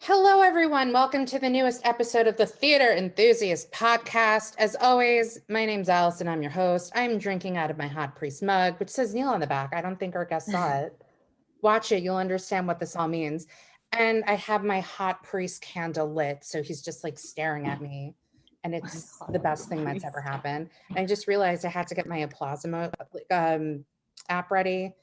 Hello, everyone. Welcome to the newest episode of the Theater Enthusiast podcast. As always, my name's Allison. I'm your host. I'm drinking out of my Hot Priest mug, which says Neil on the back. I don't think our guest saw it. Watch it. You'll understand what this all means. And I have my Hot Priest candle lit. So he's just like staring at me. And it's the best thing that's ever happened. And I just realized I had to get my applause app ready.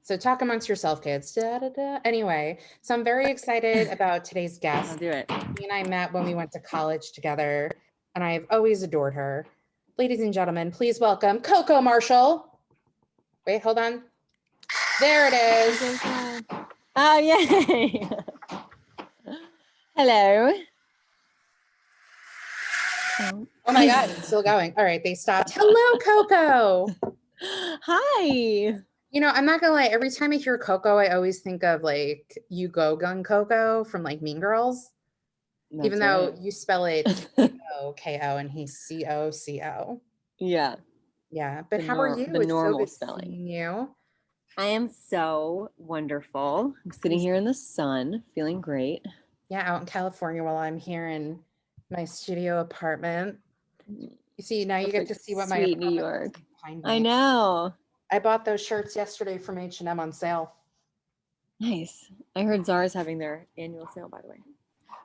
So talk amongst yourself, kids. Da, da, da. Anyway, so I'm very excited about today's guest. I'll do it. He and I met when we went to college together, and I've always adored her. Ladies and gentlemen, please welcome Koko Marshall. Wait, hold on. There it is. Oh, yay. Hello. Oh my God, it's still going. All right, they stopped. Hello, Koko. Hi. You know, I'm not gonna lie, every time I hear Koko, I always think of like You Go Gun Koko from like Mean Girls. That's even though right. you spell it K-O and he's C-O-C-O. Yeah. Yeah, but The how are you? the It's normal so good spelling. seeing you. I am so wonderful. I'm sitting here in the sun, feeling great. Yeah, out in California while I'm here in my studio apartment. You see, now you get to see what my Sweet New apartment York. looks like behind I me. know. I bought those shirts yesterday from H&M on sale. Nice. I heard Zara's having their annual sale, by the way.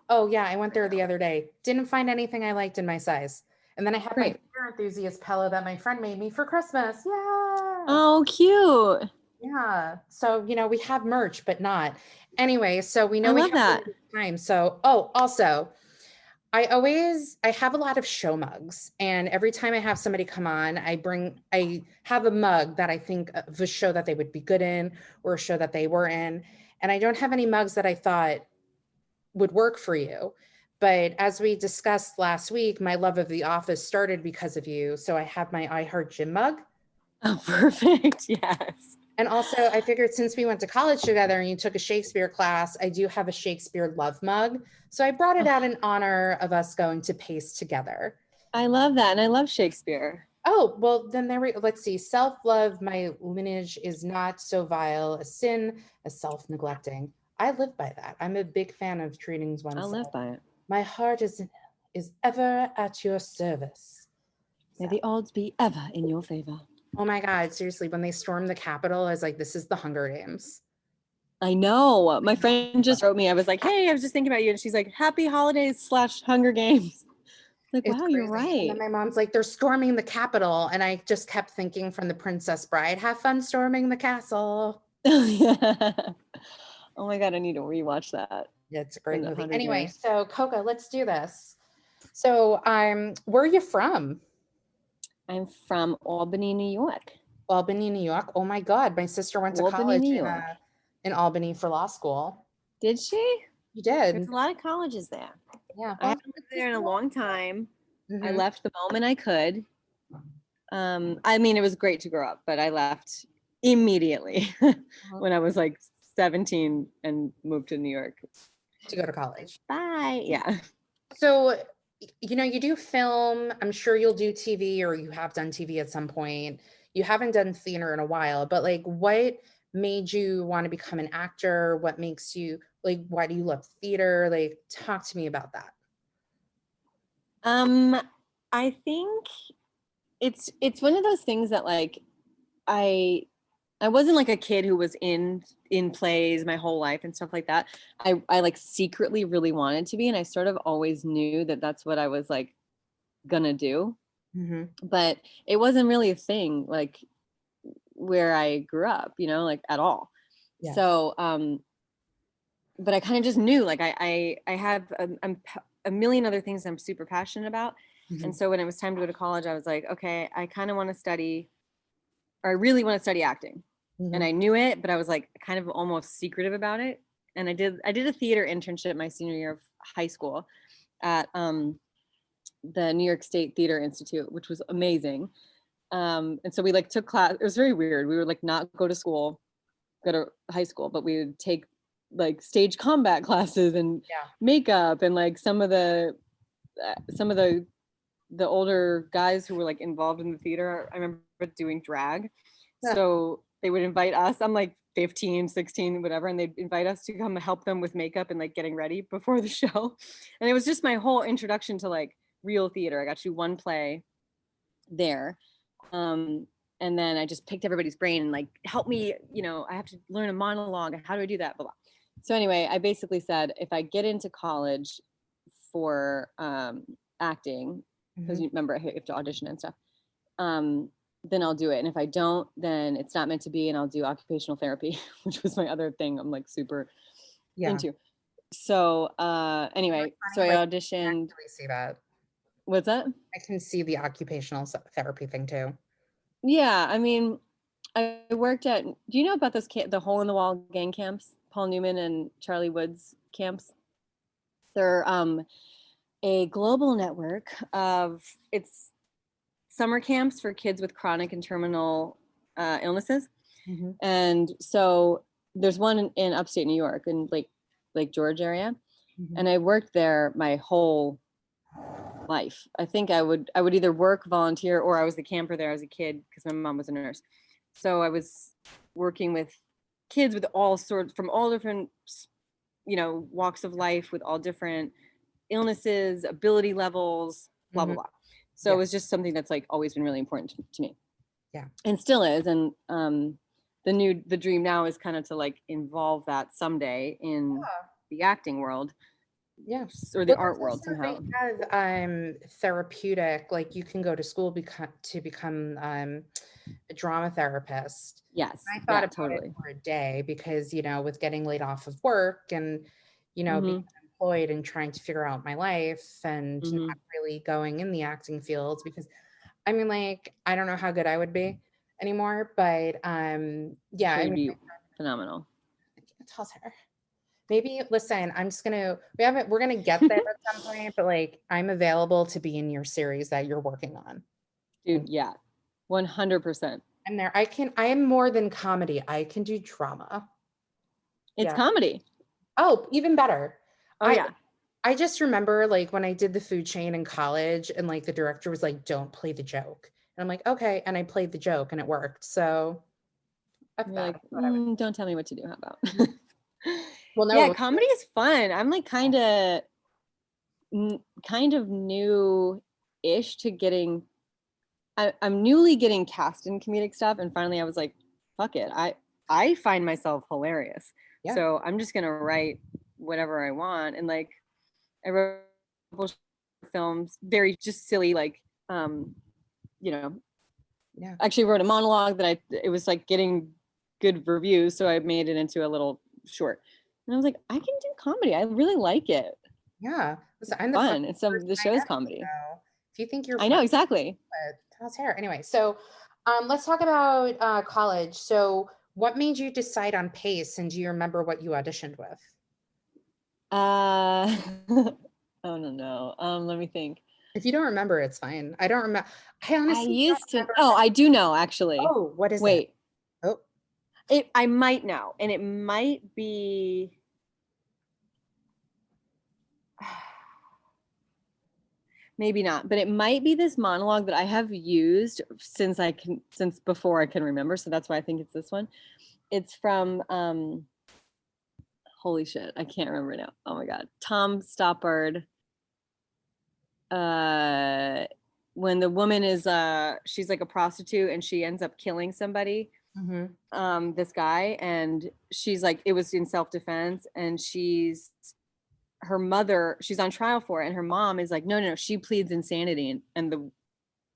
Oh yeah, I went there the other day. Didn't find anything I liked in my size. And then I have my Theater Enthusiast pillow that my friend made me for Christmas. Yeah. Oh, cute. Yeah. So, you know, we have merch, but not. Anyway, so we know I we love have that. time. So, also, I have a lot of show mugs, and every time I have somebody come on, I have a mug that I think of a show that they would be good in or a show that they were in. And I don't have any mugs that I thought would work for you. But as we discussed last week, my love of The Office started because of you. So I have my I Heart Jim mug. Oh, perfect. Yes. And also, I figured since we went to college together and you took a Shakespeare class, I do have a Shakespeare love mug. So I brought it out in honor of us going to Pace together. I love that. And I love Shakespeare. Oh, well, then let's see. Self-love, my lineage is not so vile a sin as self-neglecting. I live by that. I'm a big fan of treating oneself. I'll live by it. My heart is ever at your service. May the odds be ever in your favor. Oh my God, seriously, when they stormed the Capitol, I was like, this is the Hunger Games. I know. My friend just wrote me. I was like, hey, I was just thinking about you. And she's like, happy holidays / Hunger Games. Like, It's wow, crazy. you're right. And then my mom's like, they're storming the Capitol. And I just kept thinking from The Princess Bride, have fun storming the castle. Yeah. Oh my God, I need to rewatch that. Yeah, it's a great movie. 100 Anyway, years. so Koko, let's do this. So where are you from? I'm from Albany, New York. Albany, New York. Oh my God, my sister went to college New York. In Albany for law school. Did she? You did? There's a lot of colleges there. Yeah. I haven't lived there in a long time. Mm-hmm. I left the moment I could. I mean, it was great to grow up, but I left immediately when I was like 17 and moved to New York. To go to college. Bye. Yeah. So, you know, you do film. I'm sure you'll do TV, or you have done TV at some point. You haven't done theater in a while, but like, what made you want to become an actor? What makes you like, why do you love theater? Like, talk to me about that. I think it's one of those things that like I wasn't like a kid who was in plays my whole life and stuff like that. I like secretly really wanted to be, and I sort of always knew that that's what I was like gonna do. Mm-hmm. But it wasn't really a thing like where I grew up, you know, like at all. Yeah. So but I kind of just knew like I have a million other things I'm super passionate about. Mm-hmm. And so when it was time to go to college, I was like, okay, I kind of want to study, or I really want to study acting. Mm-hmm. And I knew it, but I was like kind of almost secretive about it. And I did a theater internship my senior year of high school at the New York State Theater Institute, which was amazing. And so we like took class. It was very weird. We would like not go to school, go to high school, but we would take like stage combat classes and makeup, and like some of the older guys who were like involved in the theater, I remember doing drag. Yeah. So they would invite us. I'm like 15, 16, whatever, and they'd invite us to come help them with makeup and like getting ready before the show. And it was just my whole introduction to like real theater. I got to do one play there. And then I just picked everybody's brain and like, help me, you know, I have to learn a monologue. How do I do that? Blah, blah. So anyway, I basically said, if I get into college for acting, because you remember I have to audition and stuff, then I'll do it. And if I don't, then it's not meant to be, and I'll do occupational therapy, which was my other thing I'm like super into. So anyway, so I auditioned. I see that. What's that? I can see the occupational therapy thing too. Yeah, I mean, I worked at, do you know about those the hole in the wall gang camps, Paul Newman and Charlie Woods camps? They're a global network of, it's summer camps for kids with chronic and terminal illnesses. And so there's one in upstate New York in Lake George area. And I worked there my whole life. I think I would either work, volunteer, or I was the camper there as a kid because my mom was a nurse. So I was working with kids with all sorts, from all different, you know, walks of life, with all different illnesses, ability levels, blah, blah, blah. So it was just something that's like always been really important to me. Yeah. And still is. And the dream now is kind of to like involve that someday in the acting world. Or the art world somehow. They have therapeutic, like you can go to school to become a drama therapist. Yes. I thought about it for a day because, you know, with getting laid off of work and, you know, being employed and trying to figure out my life and not really going in the acting field, because I mean, like, I don't know how good I would be anymore, but yeah, I mean, phenomenal. Toss her. Maybe, listen, we're gonna get there at some point, but like, I'm available to be in your series that you're working on. Dude, yeah, 100%. I'm there. I am more than comedy. I can do drama. It's comedy. Oh, even better. Oh, I just remember like when I did the food chain in college and like the director was like, don't play the joke. And I'm like, okay. And I played the joke and it worked. So like, don't tell me what to do. How about? Well, no. Yeah, comedy is fun. I'm like kind of new-ish to getting, I'm newly getting cast in comedic stuff. And finally I was like, fuck it. I find myself hilarious. Yeah. So I'm just going to write whatever I want. And like, I wrote a couple films, very just silly, like, you know, actually wrote a monologue that it was like getting good reviews. So I made it into a little short. And I was like, I can do comedy. I really like it. Yeah. Listen, I'm fun. It's the show's comedy. So if you think you're I know, exactly. Toss hair. Anyway, so let's talk about college. So what made you decide on Pace, and do you remember what you auditioned with? Oh no. Let me think. If you don't remember, it's fine. I don't remember. I honestly used to. Oh, I do know actually. Oh, what is it? Wait. Oh. I might know, and it might be maybe not, but it might be this monologue that I have used since before I can remember. So that's why I think it's this one. It's from holy shit, I can't remember now. Oh my god, Tom Stoppard. When the woman is she's like a prostitute and she ends up killing somebody. This guy, and she's like, it was in self-defense, and her mother, she's on trial for it, and her mom is like, no, she pleads insanity, and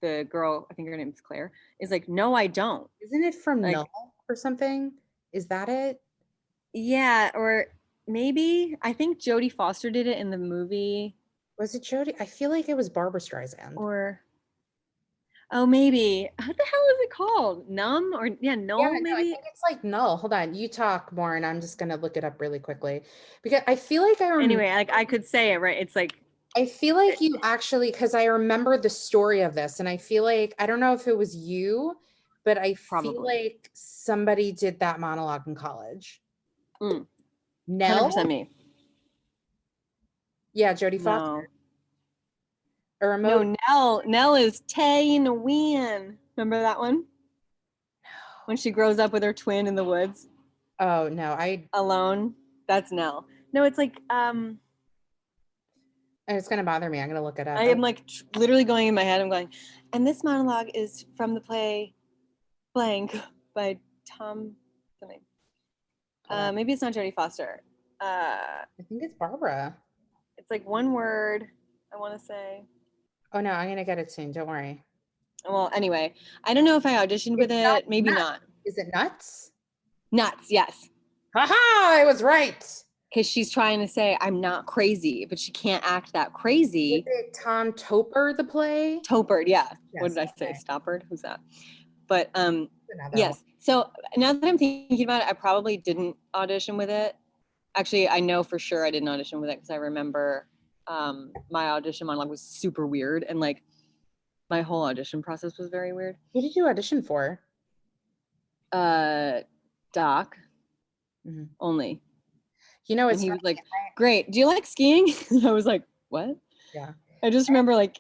the girl, I think her name is Claire, is like, no, I don't. Isn't it from like, Null or something? Is that it? Yeah, or maybe I think Jodie Foster did it in the movie. Was it Jodie? I feel like it was Barbra Streisand. Or oh, maybe. What the hell is it called? Numb? Or Null, maybe? No, I think it's like Null. Hold on. You talk more and I'm just going to look it up really quickly. Because I feel like anyway, like I could say it, right? It's like, I feel like you actually, because I remember the story of this, and I feel like, I don't know if it was you, but I feel like somebody did that monologue in college. Nell? 100% me. Yeah, Jodie Foster. Or no, Nell is Tay in the Wind. Remember that one? No. When she grows up with her twin in the woods. Oh no, Alone. That's Nell. No, it's like it's gonna bother me. I'm gonna look it up. I am like literally going in my head. I'm going, and this monologue is from the play blank by Tom something. Maybe it's not Jodie Foster. I think it's Barbara. It's like one word, I want to say. Oh no, I'm gonna get it soon. Don't worry. Well, anyway, I don't know if I auditioned with it. Maybe not. Is it Nuts? Nuts, yes. Haha, I was right. Because she's trying to say I'm not crazy, but she can't act that crazy. Is it Tom Toper, the play? Toppered, yeah. Yes, What did I say? okay. Stoppered? Who's that? But Yes. One. So now that I'm thinking about it, I probably didn't audition with it. Actually, I know for sure I didn't audition with it because I remember my audition monologue was super weird, and like my whole audition process was very weird. Who did you audition for? Doc. Mm-hmm. Only. You know, and he was like, "Great. Do you like skiing?" And I was like, "What?" Yeah. I just remember like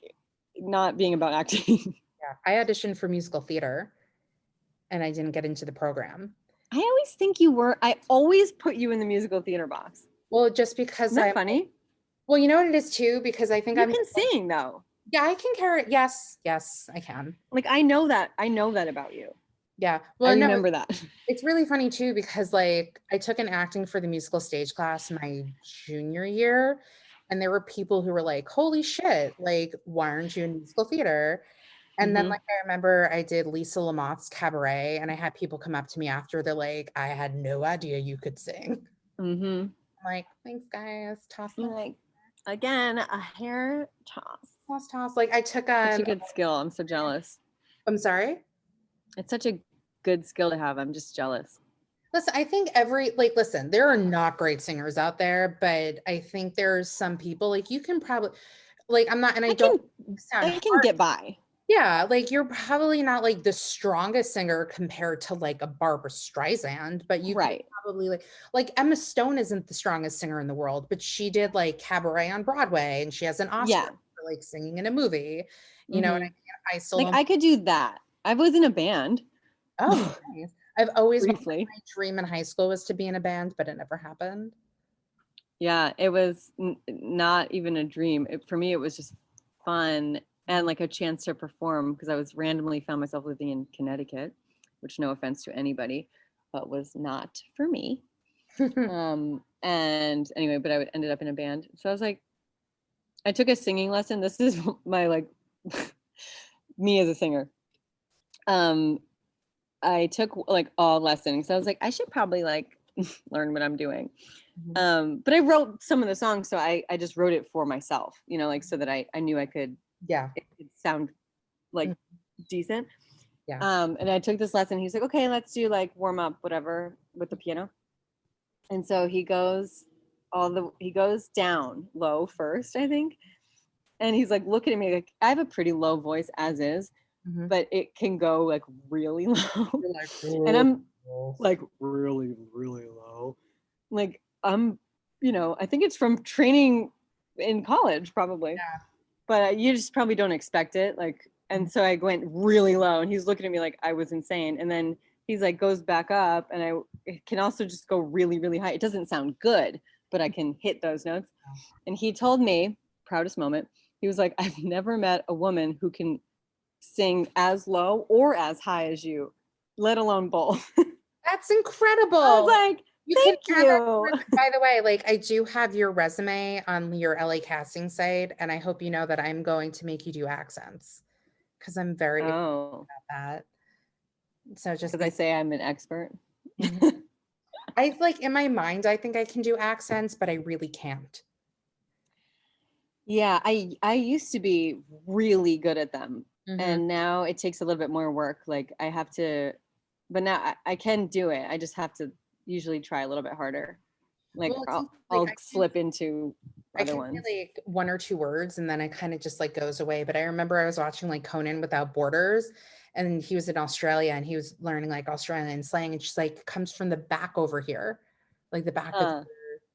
not being about acting. Yeah, I auditioned for musical theater, and I didn't get into the program. I always think you were. I always put you in the musical theater box. Well, just because Isn't that funny? Well, you know what it is too, because I think you can sing though. Yeah, I can carry. Yes, I can. Like I know that about you. Yeah, well, I remember that. It's really funny too because like I took an acting for the musical stage class my junior year, and there were people who were like, "Holy shit! Like, why aren't you in musical theater?" And then like I remember I did Lisa Lamotte's Cabaret, and I had people come up to me after. They're like, "I had no idea you could sing." I'm like, "Thanks, guys." Toss like again a hair toss. Toss. Like I took such a good skill. I'm so jealous. I'm sorry. It's such a good skill to have. I'm just jealous. Listen, I think listen, there are not great singers out there, but I think there's some people like you can probably like I'm not, and I don't I can get by. Yeah, like you're probably not like the strongest singer compared to like a Barbara Streisand, but you can probably like Emma Stone isn't the strongest singer in the world, but she did like Cabaret on Broadway, and she has an Oscar for like singing in a movie. You know what I mean? I still like I could do that. I was in a band. Oh, nice. I've always briefly. My dream in high school was to be in a band, but it never happened. Yeah, it was not even a dream. For me, it was just fun and like a chance to perform because I was randomly found myself living in Connecticut, which no offense to anybody, but was not for me. And anyway, but I ended up in a band. So I was like, I took a singing lesson. This is my like me as a singer. I took like all lessons. So I was like, I should probably like learn what I'm doing. But I wrote some of the songs, so I just wrote it for myself, you know, like so that I knew I could, it could sound like decent. Yeah. And I took this lesson. He's like, okay, let's do like warm up, whatever, with the piano. And so he goes down low first, I think. And he's like looking at me like I have a pretty low voice as is, but it can go like really low. And I'm like really, really low. Like you know, I think it's from training in college probably. Yeah. But you just probably don't expect it. Like, and so I went really low and he's looking at me like I was insane. And then he's like goes back up and it can also just go really, really high. It doesn't sound good, but I can hit those notes. And he told me, proudest moment, he was like, I've never met a woman who can sing as low or as high as you, let alone both. That's incredible. I was like, thank you. By the way, like I do have your resume on your LA casting site, and I hope you know that I'm going to make you do accents because I'm very excited about that. So just because I say I'm an expert. I like in my mind, I think I can do accents, but I really can't. Yeah, I used to be really good at them. And now it takes a little bit more work. Like I have to, but now I can do it. I just have to usually try a little bit harder. Like I'll slip into other ones. Like one or two words and then it kind of just like goes away. But I remember I was watching like Conan Without Borders, and he was in Australia and he was learning like Australian slang, and she's like, comes from the back over here, like the back of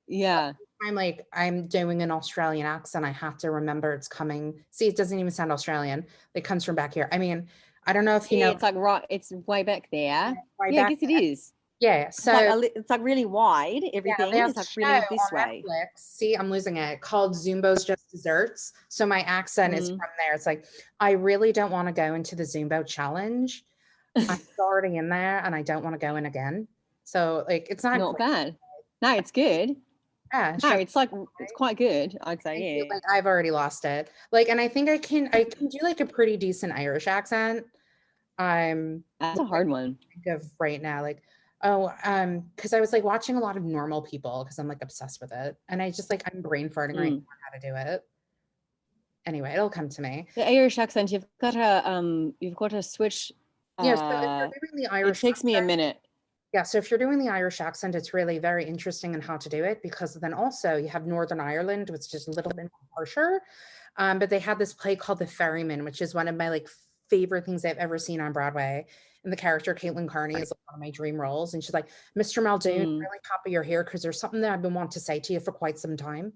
yeah. I'm like, I'm doing an Australian accent. I have to remember it's coming. See, it doesn't even sound Australian. It comes from back here. I mean, I don't know if you know. It's like right. It's way back there. Way yeah, back I guess it is. Yeah. It's like So it's like really wide. yeah, they Everything have is a like show really this on way. Netflix. See, I'm losing it. Called Zumbo's Just Desserts. So my accent is Mm. from there. It's like, I really don't want to go into the Zumbo challenge. I'm already in there and I don't want to go in again. So like it's not Not great. bad. No, it's good. Yeah, No, sure. it's like it's quite good. I'd I feel say, like I've already lost it. Like, and I think I can do like a pretty decent Irish accent. yeah. That's Which a I hard one. think of right now, like, oh, because I was like watching a lot of normal people because I'm like obsessed with it. And I just like I'm brain farting right now Mm. on how to do it. Anyway, it'll come to me. The Irish accent, you've got to switch. Yeah, so if you're doing the It Irish takes me a accent, minute. yeah, so if you're doing the Irish accent, it's really very interesting in how to do it because then also you have Northern Ireland, which is a little bit harsher. But they had this play called The Ferryman, which is one of my like favorite things I've ever seen on Broadway. And the character Caitlin Carney is like one of my dream roles. And she's like, Mr. Muldoon, Mm. really happy you're here because there's something that I've been wanting to say to you for quite some time.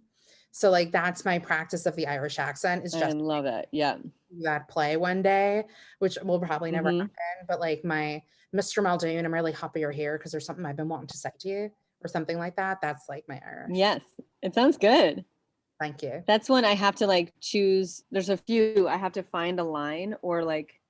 So like that's my practice of the Irish accent is I just love it. Yeah. that play one day, which will probably never Hmm. happen. But like my Mr. Muldoon, I'm really happy you're here because there's something I've been wanting to say to you or something like that. That's like my Irish. Yes, it sounds good. Thank you. That's when I have to like choose. There's a few. I have to find a line or like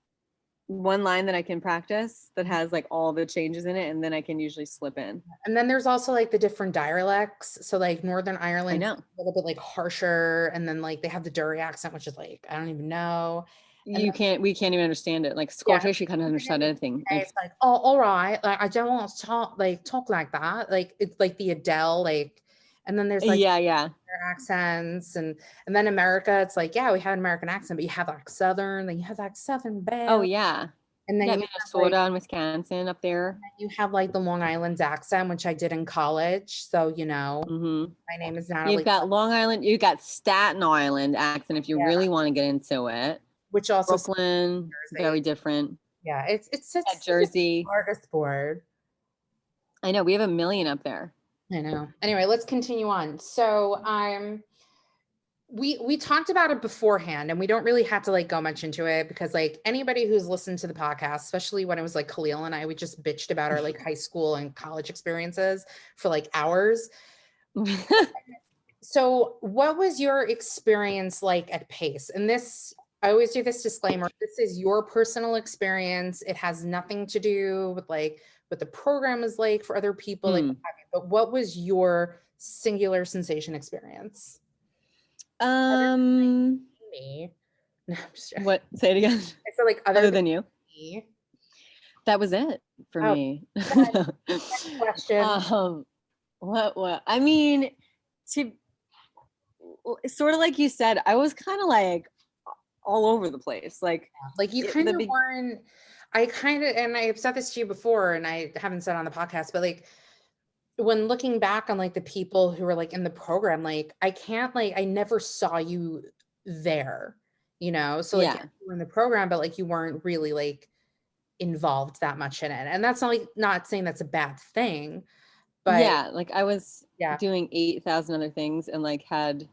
one line that I can practice that has like all the changes in it, and then I can usually slip in. And then there's also like the different dialects. So like Northern I Ireland's know. a little bit like harsher, and then like they have the Derry accent, which is like I don't even know. And then, We can't even understand it. Like yeah, Scottish, you can't understand anything. it's Like, like, oh, all right, like I don't want to talk like that. Like it's like the Adele, like, and then there's like yeah, yeah. their accents, and then America, it's like, yeah, we have an American accent, but you have like Southern, then you have like Southern Oh, Belle, yeah. and then Yeah, you have like Minnesota and Wisconsin up there. the Long Island accent, which I did in college. So, Hmm. my name is You've Natalie, got Long Island, you've got Staten Island accent if you yeah, really want to get into it. which also sounds Brooklyn, like very Jersey. different. Yeah, it's At such a Jersey. smorgasbord. I know we have a million up there. I know. Anyway, let's continue on. So, we talked about it beforehand, and we don't really have to like go much into it because like anybody who's listened to the podcast, especially when it was like Khalil and I, we just bitched about our like high school and college experiences for like hours. So, what was your experience like at Pace? And this, I always do this disclaimer. This is your personal experience. It has nothing to do with like what the program is like for other people. Like, Hmm. but what was your singular sensation experience? Um, Me. No, I'm just joking. what? Say it again. I feel like other Other than than you, me. that was it for Oh, me. next question. What? I mean, to sort of like you said, I was kind of like all over the place. Like Like you it, kind the of big, weren't, I kind of, and I've said this to you before, and I haven't said on the podcast, but like when looking back on like the people who were like in the program, like I can't like I never saw you there, So like yeah, yeah, you were in the program, but like you weren't really like involved that much in it. And that's not like not saying that's a bad thing, but yeah. Like I was yeah. doing 8,000 other things and like had.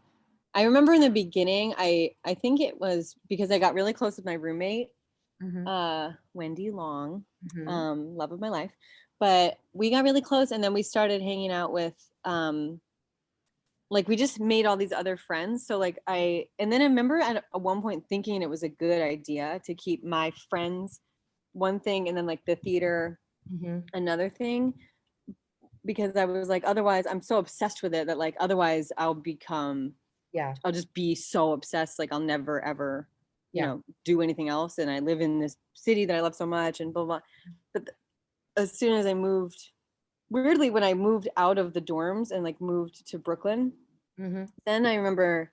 I remember in the beginning, I think it was because I got really close with my roommate, Hmm. Wendy Long, Hmm. love of my life. But we got really close, and then we started hanging out with, like we just made all these other friends. So like and then I remember at one point thinking it was a good idea to keep my friends one thing, and then like the theater Hmm. another thing, because I was like, otherwise I'm so obsessed with it that like otherwise Yeah. I'll just be so obsessed, like I'll never ever, Yeah. do anything else. And I live in this city that I love so much and blah blah. But as soon as I moved, weirdly, when I moved out of the dorms and like moved to Brooklyn, Hmm. then I remember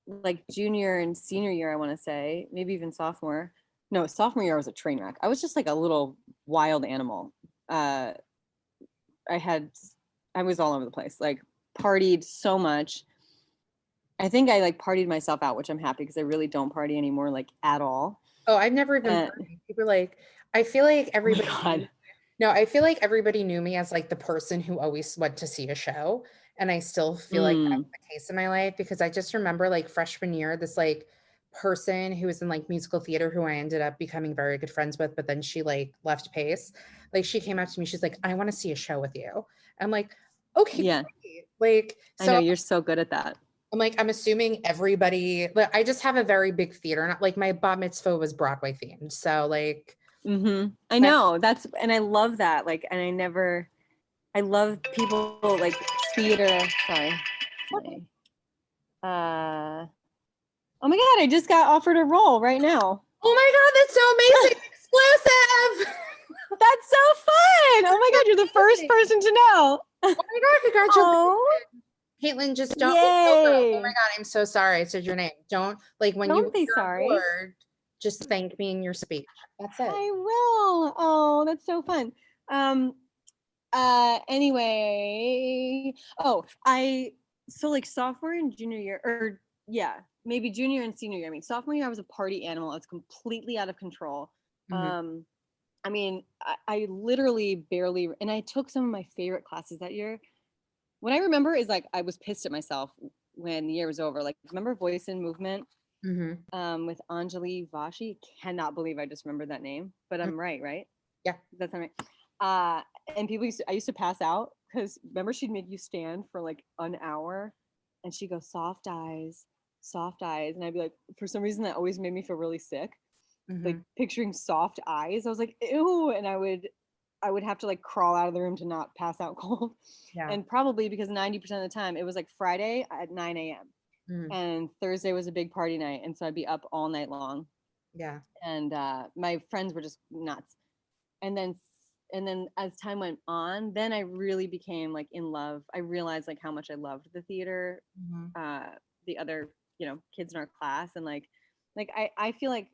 like junior and senior year, I want to say, maybe even sophomore. No, sophomore year I was a train wreck. I was just like a little wild animal. Uh, I had, I was all over the place, like partied so much. I think I like partied myself out, which I'm happy because I really don't party anymore, like at all. Oh, I've never even Uh, partied. People are like, I feel like oh my everybody God. no, I feel like everybody knew me as like the person who always went to see a show. And I still feel like that's Mm, the case in my life because I just remember like freshman year, this like person who was in like musical theater who I ended up becoming very good friends with, but then she like left Pace. Like she came up to me, she's like, I want to see a show with you. I'm like, okay, Yeah. great. Like, I know so you're so good at that. I'm like, I'm assuming everybody, like, I just have a very big theater, not like my bat mitzvah was Broadway themed. So like, I know and I love that. Like, and I love people like theater. Sorry. Oh my God, I just got offered a role right now. oh my God, that's so amazing. Exclusive. That's so fun. Oh my God, you're the first person to know. Oh my God, congratulations. Oh, Caitlin, just don't. yay. Oh my God, I'm so sorry. I said your name. Don't like when Don't be you're sorry. bored, just thank me in your speech. That's it. I will. Oh, that's so fun. Anyway. So like sophomore and junior year, or yeah, maybe junior and senior year. I mean, sophomore year, I was a party animal. I was completely out of control. Mhm. I mean, I literally barely, and I took some of my favorite classes that year. What I remember is like I was pissed at myself when the year was over. Like, remember Voice and Movement with Anjali Vashi? Cannot believe I just remembered that name, but I'm right? Yeah. That's not right. And I used to pass out because remember she'd make you stand for like an hour, and she'd go soft eyes, and I'd be like, for some reason that always made me feel really sick. Like picturing soft eyes, I was like, ew, and I would have to like crawl out of the room to not pass out cold. Yeah. And probably because 90% of the time it was like Friday at 9 a.m. And Thursday was a big party night, and so I'd be up all night long. Yeah. And my friends were just nuts. And then as time went on, then I really became like in love. I realized like how much I loved the theater, the other, kids in our class. And like I feel like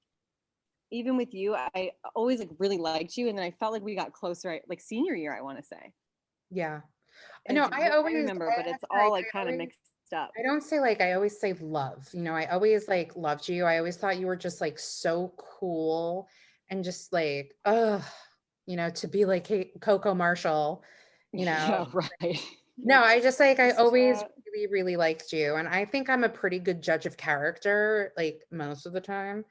even with you, I always like really liked you. And then I felt like we got closer like senior year, I want to say. Yeah. No, I remember, but it's all like kind of mixed up. I don't say like, I always say love. I always like loved you. I always thought you were just like so cool and just like, to be like Koko Marshall, Yeah, right. No, I just like, I always really, really liked you. And I think I'm a pretty good judge of character, like most of the time.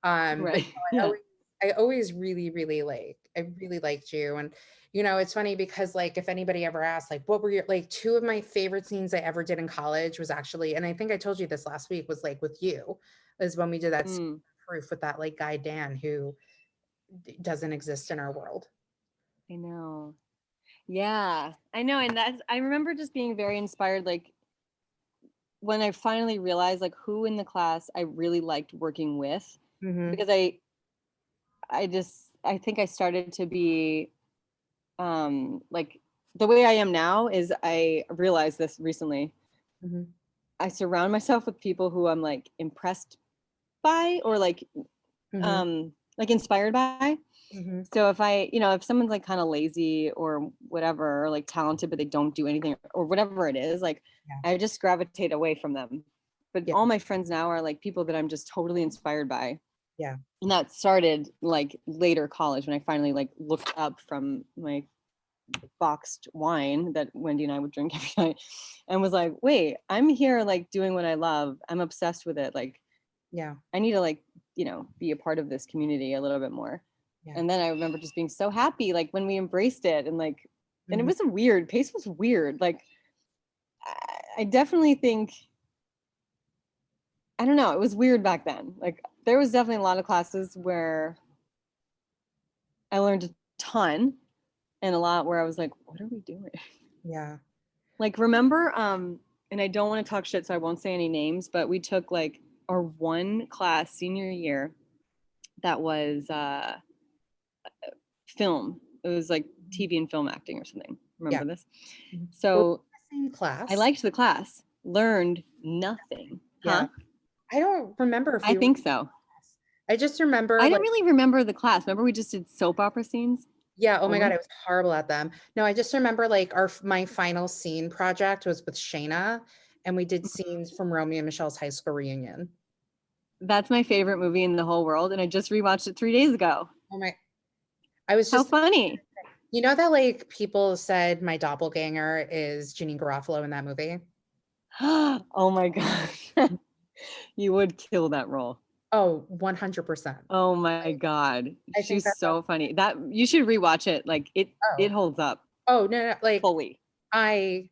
Right. But I always really, really I really liked you. And, it's funny because like, if anybody ever asked, like, what were your, like, two of my favorite scenes I ever did in college was actually, and I think I told you this last week, was like with you, is when we did that proof with that like guy, Dan, who doesn't exist in our world. I know. Yeah, I know. And I remember just being very inspired, like when I finally realized like who in the class I really liked working with, because I think I started to be like the way I am now is I realized this recently. I surround myself with people who I'm like impressed by or like inspired by. So if someone's like kind of lazy or whatever, or like talented, but they don't do anything or whatever it is, like I just gravitate away from them. But all my friends now are like people that I'm just totally inspired by. Yeah. And that started like later college when I finally like looked up from my boxed wine that Wendy and I would drink every night and was like, wait, I'm here like doing what I love. I'm obsessed with it. Like, I need to like, be a part of this community a little bit more. And then I remember just being so happy, like when we embraced it and like, and it was Pace was weird. Like, I definitely think, I don't know, it was weird back then. Like there was definitely a lot of classes where I learned a ton and a lot where I was like, what are we doing? Yeah. Like, remember, and I don't want to talk shit, so I won't say any names, but we took like our one class senior year that was film. It was like TV and film acting or something. Remember this? So same class. I liked the class, learned nothing. Yeah. I don't remember if I think so. I just remember I didn't really remember the class. Remember we just did soap opera scenes? Yeah. Oh my God, I was horrible at them. No, I just remember like my final scene project was with Shayna, and we did scenes from Romeo and Michelle's high school reunion. That's my favorite movie in the whole world, and I just rewatched it 3 days ago. Oh my! I was just how funny. You know that like people said my doppelganger is Janine Garofalo in that movie. Oh my gosh. You would kill that role. Oh, 100%. Oh my God. I think She's that's a so funny. That you should rewatch it. Like it oh. holds up Oh, no, no, like, fully. I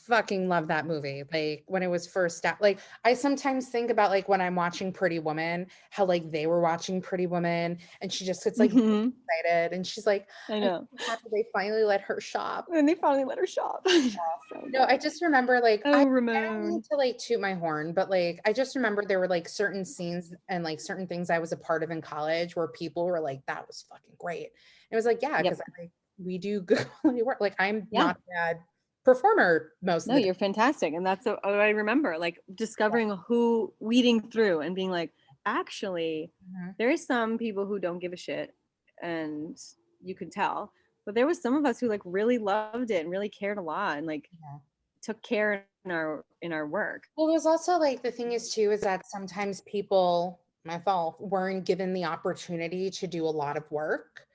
fucking love that movie. Like when it was first out, like I sometimes think about like when I'm watching Pretty Woman, how like they were watching Pretty Woman and she just gets like really Hmm. excited and she's like, I I'm know. so happy they finally let her shop. And they finally let her shop. So No, I good. just remember like Oh, I don't mean Ramon. to like toot my horn, but like I just remember there were like certain scenes and like certain things I was a part of in college where people were like, that was fucking great. And it was like, yeah, because Yep. I like we do good quality work. Like I'm Yeah. not a bad performer most of No, the time. you're fantastic. And that's what I remember, like discovering who weeding through and being like, actually, Mhm. there is some people who don't give a shit and you could tell. But there was some of us who like really loved it and really cared a lot and like Yeah. took care in our work. Well, there's also like the thing is too is that sometimes people, my fault, weren't given the opportunity to do a lot of work.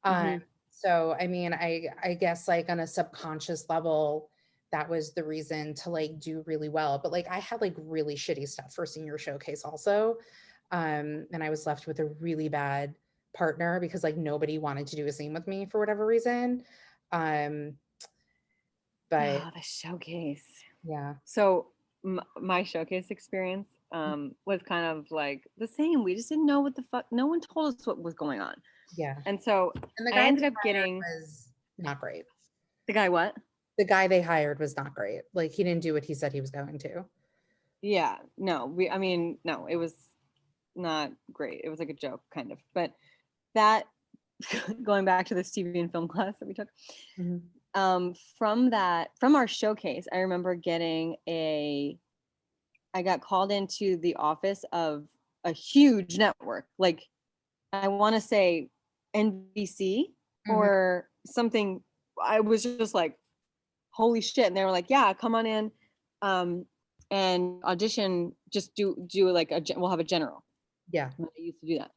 Um, Hmm. so I mean, I guess like on a subconscious level, that was the reason to like do really well. But like I had like really shitty stuff for senior showcase also. And I was left with a really bad partner because like nobody wanted to do a scene with me for whatever reason. Um, but Oh, the showcase. yeah. So my showcase experience was kind of like the same. We just didn't know what the fuck. No one told us what was going on. Yeah. And so And the I guy they ended up hired getting was not great. the guy what? The guy they hired was not great. Like he didn't do what he said he was going to. Yeah, no, I mean, no, it was not great. It was like a joke kind of. But that going back to this TV and film class that we took, Mhm. from our showcase, I remember I got called into the office of a huge network. Like I want to say NBC Mhm. or something. I was just like, holy shit. And they were like, yeah, come on in um, and audition. Just do like we'll have a general. Yeah. I used to do that.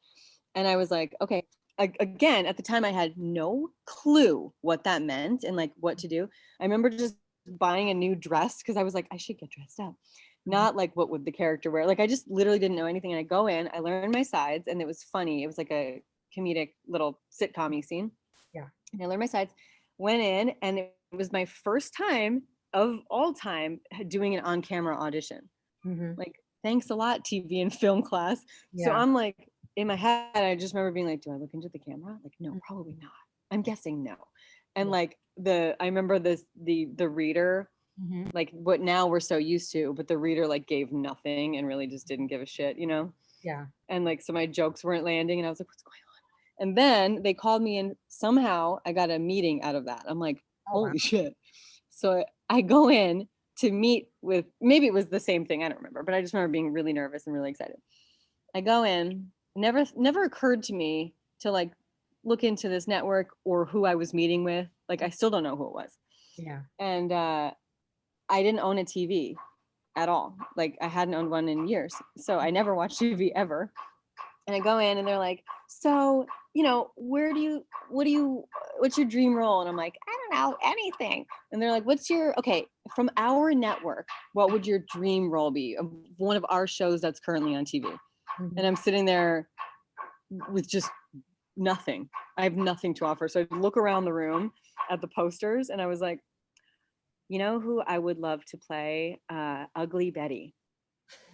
And I was like, okay. Again, at the time, I had no clue what that meant and like what to do. I remember just buying a new dress because I was like, I should get dressed up. Mhm. Not like what would the character wear. Like I just literally didn't know anything. And I go in, I learned my sides, and it was funny. It was like a comedic little sitcom-y scene. Yeah. And I learned my sides, went in, and it was my first time of all time doing an on-camera audition. Mhm. Like, thanks a lot, TV and film class. So Yeah. I'm like, in my head, I just remember being like, do I look into the camera? Like, no, Mhm. probably not. I'm guessing no. And Yeah. like I remember the reader, Mhm. like what now we're so used to, but the reader like gave nothing and really just didn't give a shit, you know? Yeah. And like, so my jokes weren't landing and I was like, what's going on? And then they called me and somehow I got a meeting out of that. I'm like, Oh wow. holy shit. So I go in to meet with, maybe it was the same thing. I don't remember, but I just remember being really nervous and really excited. I go in, never occurred to me to like look into this network or who I was meeting with. Like, I still don't know who it was. Yeah. And I didn't own a TV at all. Like, I hadn't owned one in years. So I never watched TV ever. And I go in and they're like, so, what's your dream role? And I'm like, I don't know, anything. And they're like, okay, from our network, what would your dream role be of one of our shows that's currently on TV? Mhm. And I'm sitting there with just nothing. I have nothing to offer. So I look around the room at the posters and I was like, you know who I would love to play? Ugly Betty.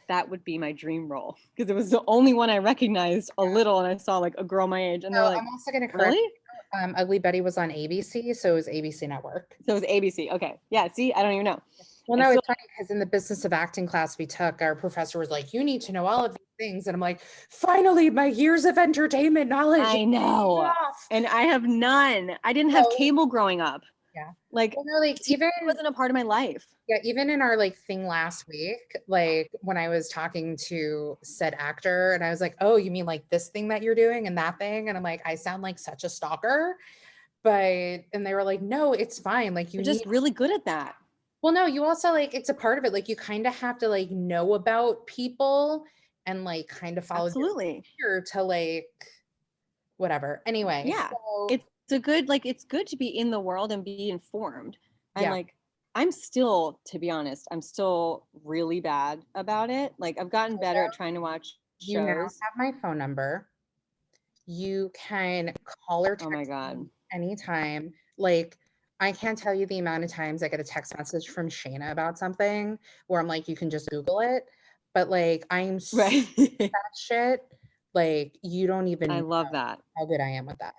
That would be my dream role because it was the only one I recognized a little, and I saw like a girl my age, and So they're like, I'm also going to correct "Really?" you. Ugly Betty was on ABC, so it was ABC Network. So it was ABC. Okay, yeah. See, I don't even know. Well, I no, still, it's funny because in the business of acting class we took, our professor was like, "You need to know all of these things," and I'm like, "Finally, my years of entertainment knowledge is I paying know, off." and I have none. I didn't have So cable growing up. yeah. Like Well, no, like TV even wasn't a part of my life. yeah, even in our like thing last week, like when I was talking to said actor and I was like, "Oh, you mean like this thing that you're doing and that thing?" And I'm like, "I sound like such a stalker." But and they were like, "No, it's fine. Like you They're need just really good at that. well, no, you also like it's a part of it. Like you kind of have to like know about people and like kind of follow their Absolutely. career to like whatever. Anyway, Yeah, so it's a good like it's good to be in the world and be informed. And yeah. like I'm still, to be honest, I'm still really bad about it. Like I've gotten better at trying to watch. You now shows. have my phone number. You can call or Oh my text God. me anytime. Like, I can't tell you the amount of times I get a text message from Shayna about something where I'm like, you can just Google it. But like, I'm so Right. that shit. Like, you don't even I know love that. how good I am with that.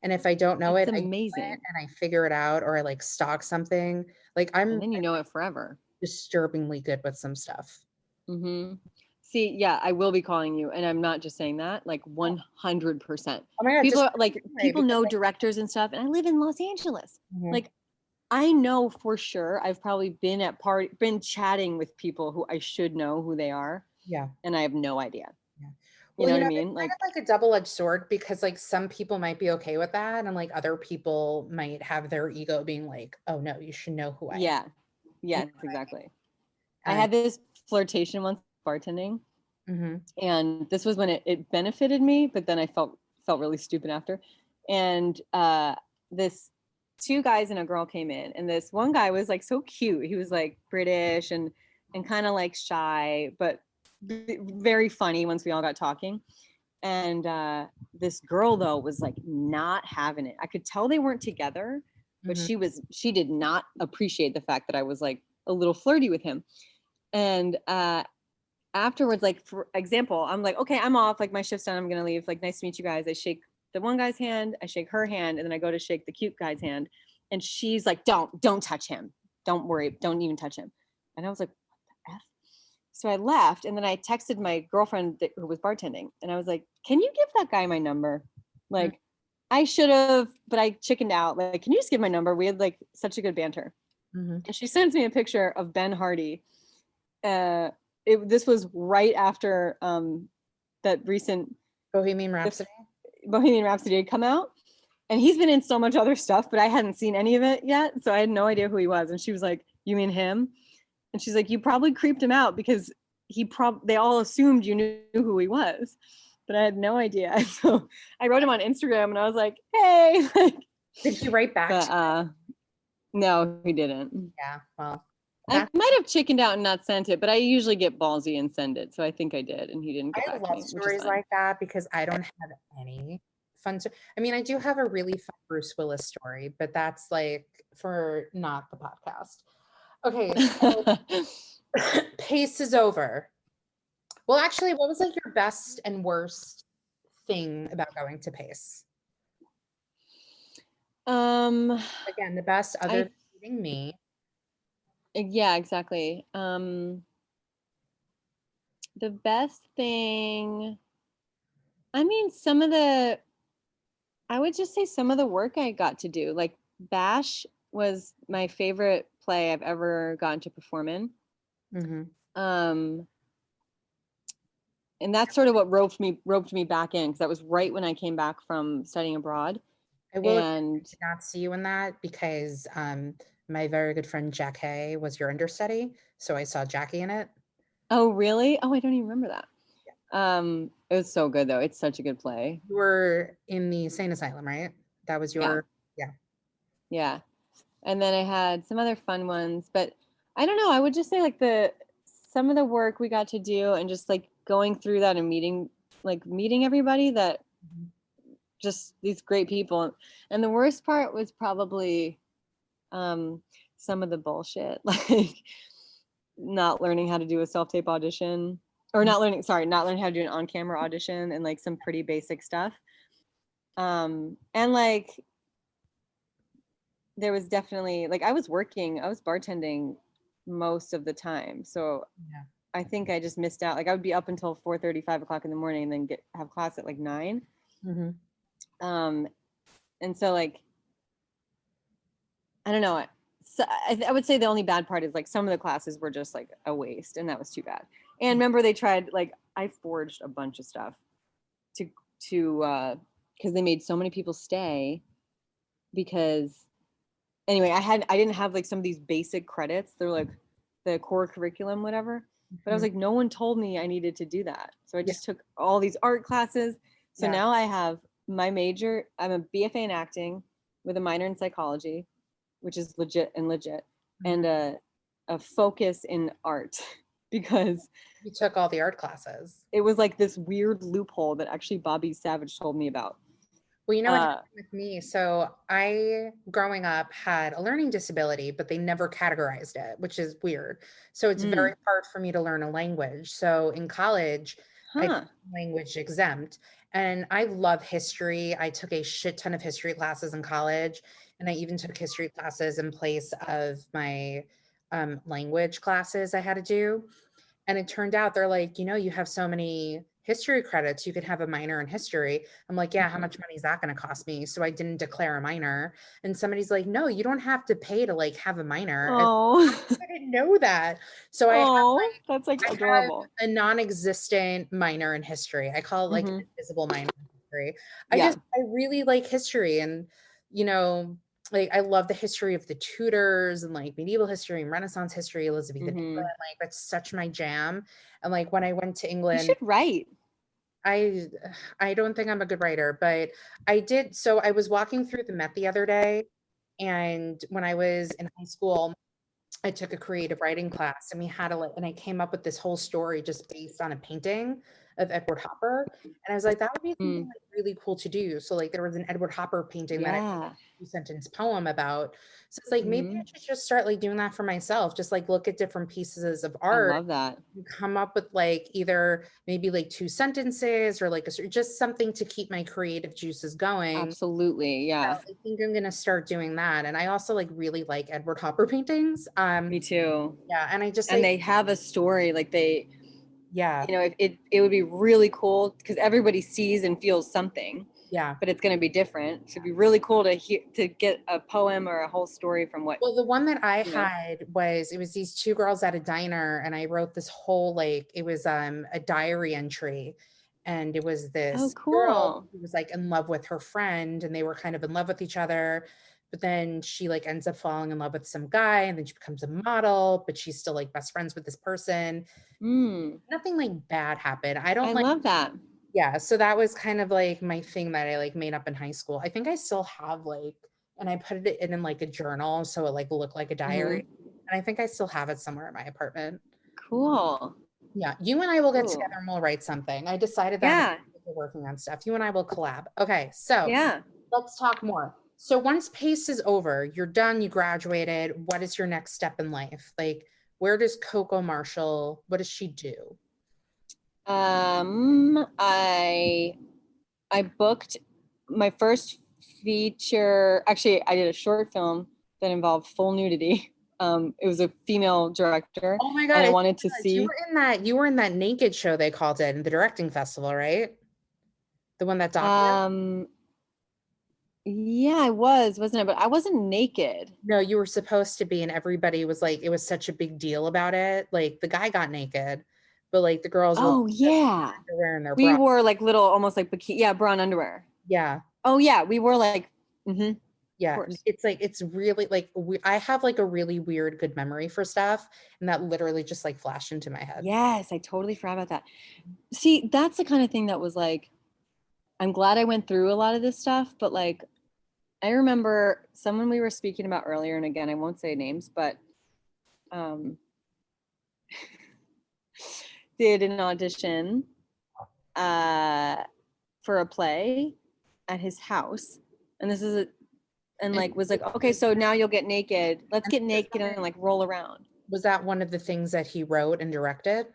And if I don't know It's it, I Google it amazing. and I figure it out, or I like stalk something. Like, And I'm then you know it forever. disturbingly good with some stuff. Mm-hmm. See, yeah, I will be calling you, and I'm not just saying that, like Oh 100%. my God, People just are like, anyway, people because know like, directors and stuff, and I live in Los Angeles. mhm, Like, I know for sure I've probably been chatting with people who I should know who they are, yeah. and I have no idea. Yeah. You Well, know you what I know, it's mean? kind Like, of like a double-edged sword because like some people might be okay with that and like other people might have their ego being like, "Oh no, you should know who I am." yeah, You yes, know exactly. I what had this flirtation once bartending, I mean? and this was when it benefited me, but then I felt really stupid after. And this two guys and a girl came in, and this one guy was like so cute. He was like British and kind of like shy, but very funny once we all got talking. And this girl though was like not having it. I could tell they weren't together, but Mhm, she did not appreciate the fact that I was like a little flirty with him. And afterwards, like for example, I'm like, okay, I'm off, like my shift's done, I'm gonna leave, like nice to meet you guys. I shake the one guy's hand, I shake her hand, and then I go to shake the cute guy's hand, and she's like, don't touch him, don't worry, don't even touch him. And I was like, what the F? So I left, and then I texted my girlfriend who was bartending, and I was like, can you give that guy my number? mhm, Like, I should have, but I chickened out. Like, can you just give my number? We had like such a good banter. mhm. And she sends me a picture of Ben Hardy. uh this was right after that recent Bohemian the Rhapsody. Bohemian Rhapsody had come out, and he's been in so much other stuff, but I hadn't seen any of it yet, so I had no idea who he was. And she was like, "You mean him?" And she's like, "You probably creeped him out because they all assumed you knew who he was, but I had no idea." So I wrote him on Instagram, and I was like, "Hey," Did he write back but to you? no, he didn't. Yeah, well, I that might have chickened out and not sent it, but I usually get ballsy and send it. So I think I did, and he didn't get I back to love me, which is stories fine. like that because I don't have any fun I mean, I do have a really fun Bruce Willis story, but that's like for not the podcast. Okay, so Pace is over. Well, actually, what was like your best and worst thing about going to Pace? um, Again, the best other I than meeting me. yeah, exactly. The best thing, I mean, I would just say some of the work I got to do. Like Bash was my favorite play I've ever gotten to perform in. Mhm. Um, and that's sort of what roped me back in, because that was right when I came back from studying abroad. I will admit I And did not see you in that because my very good friend Jack Hay was your understudy, so I saw Jackie in it. oh, really? Oh, I don't even remember that. It was so good though. It's such a good play. You were in the insane asylum, right? That was Yeah, your yeah. yeah. And then I had some other fun ones, but I don't know. I would just say like the some of the work we got to do, and just like going through that and meeting everybody, that Mhm. just these great people. And the worst part was probably um some of the bullshit, like not learning how to do a self-tape audition, or not learning how to do an on-camera audition, and like some pretty basic stuff. And like there was definitely, like, I was bartending most of the time. So Yeah. I think I just missed out. Like I would be up until 4:30, 5 o'clock in the morning, and then have class at like 9. Mhm. Um, and so like, I don't know. So I would say the only bad part is like some of the classes were just like a waste, and that was too bad. And remember, they tried, like, I forged a bunch of stuff to because they made so many people stay, because anyway, I didn't have like some of these basic credits. They're like the core curriculum, whatever. But I was Mhm. like, no one told me I needed to do that. So I Yeah. just took all these art classes. So Yeah. now I have my major, I'm a BFA in acting with a minor in psychology, which is legit, Mhm. and a focus in art. because You took all the art classes. it was like this weird loophole that actually Bobby Savage told me about. Well, you know what happened with me? So I, growing up, had a learning disability, but they never categorized it, which is weird. So it's very hard for me to learn a language. So in college, I took Huh. language exempt, and I love history. I took a shit ton of history classes in college, and I even took history classes in place of my language classes I had to do. And it turned out they're like, you have so many history credits, you could have a minor in history. I'm like, yeah, how much money is that going to cost me? So I didn't declare a minor. And somebody's like, no, you don't have to pay to like have a minor. And Oh. I didn't know that. So Oh, that's like I have adorable. a non-existent minor in history. I call it like an Mm-hmm. invisible minor in history. Yeah. I really like history, and you know, like I love the history of the Tudors and like medieval history and Renaissance history, Elizabethan England. Mm-hmm. Like that's such my jam. And like when I went to You England, should write. I I don't think I'm a good writer, but I did. So I was walking through the Met the other day, and when I was in high school, I took a creative writing class, and we had a and I came up with this whole story just based on a painting of Edward Hopper. And I was like, that would be something Mm. like really cool to do. So like there was an Edward Hopper painting that I made Yeah. a 2 sentence poem about. So it's like maybe I Mm-hmm. should just start like doing that for myself, just like look at different pieces of I art love that. and come up with like either maybe like 2 sentences or like just something to keep my creative juices going. Absolutely. Yeah. I think I'm gonna start doing that. And I also like really like Edward Hopper paintings. Me too. Yeah, and I just And like, they have a story. Like they, yeah, it would be really cool because everybody sees and feels something, yeah. but it's going to be different. So it'd be really cool to hear, to get a poem or a whole story from what, Well, the one that I you know. had was it was these two girls at a diner, and I wrote this whole like it was a diary entry, and it was Oh, this girl cool. who was like in love with her friend, and they were kind of in love with each other. But then she like ends up falling in love with some guy, and then she becomes a model, but she's still like best friends with this person. Mm, Nothing like bad happened. I don't I like, love that. yeah, so that was kind of like my thing that I like made up in high school. I think I still have like, and I put it in like a journal so it like looked like a Hmm. diary. And I think I still have it somewhere in my apartment. Cool. Yeah, you and I will get Ooh. together and we'll write something. I decided that Yeah. we're working on stuff. You and I will collab. Okay, so Yeah. let's talk more. So once PACE is over, you're done, you graduated. What is your next step in life? Like, where does Koko Marshall, what does she do? I booked my first feature. Actually, I did a short film that involved full nudity. It was a female director, Oh my and God, I I wanted to you see. were in that naked show they called it in the directing festival, right? The one that documented. Um, yeah, I was, wasn't I? But I wasn't naked. No, you were supposed to be, and everybody was like, it was such a big deal about it. Like the guy got naked, but like the girls were Oh yeah, underwear in their we bra. wore like little, almost like bikini, yeah, brown underwear. Yeah. Oh yeah, we wore like, of Yeah. course. It's like it's really like I have like a really weird good memory for stuff, and that literally just like flashed into my head. Yes, I totally forgot about that. See, that's the kind of thing that was like, I'm glad I went through a lot of this stuff, but like, I remember someone we were speaking about earlier, and again, I won't say names, but um, did an audition uh, for a play at his house, and this is a, and And like was like, okay, so now you'll get naked. Let's get naked and like roll around. was that one of the things that he wrote and directed?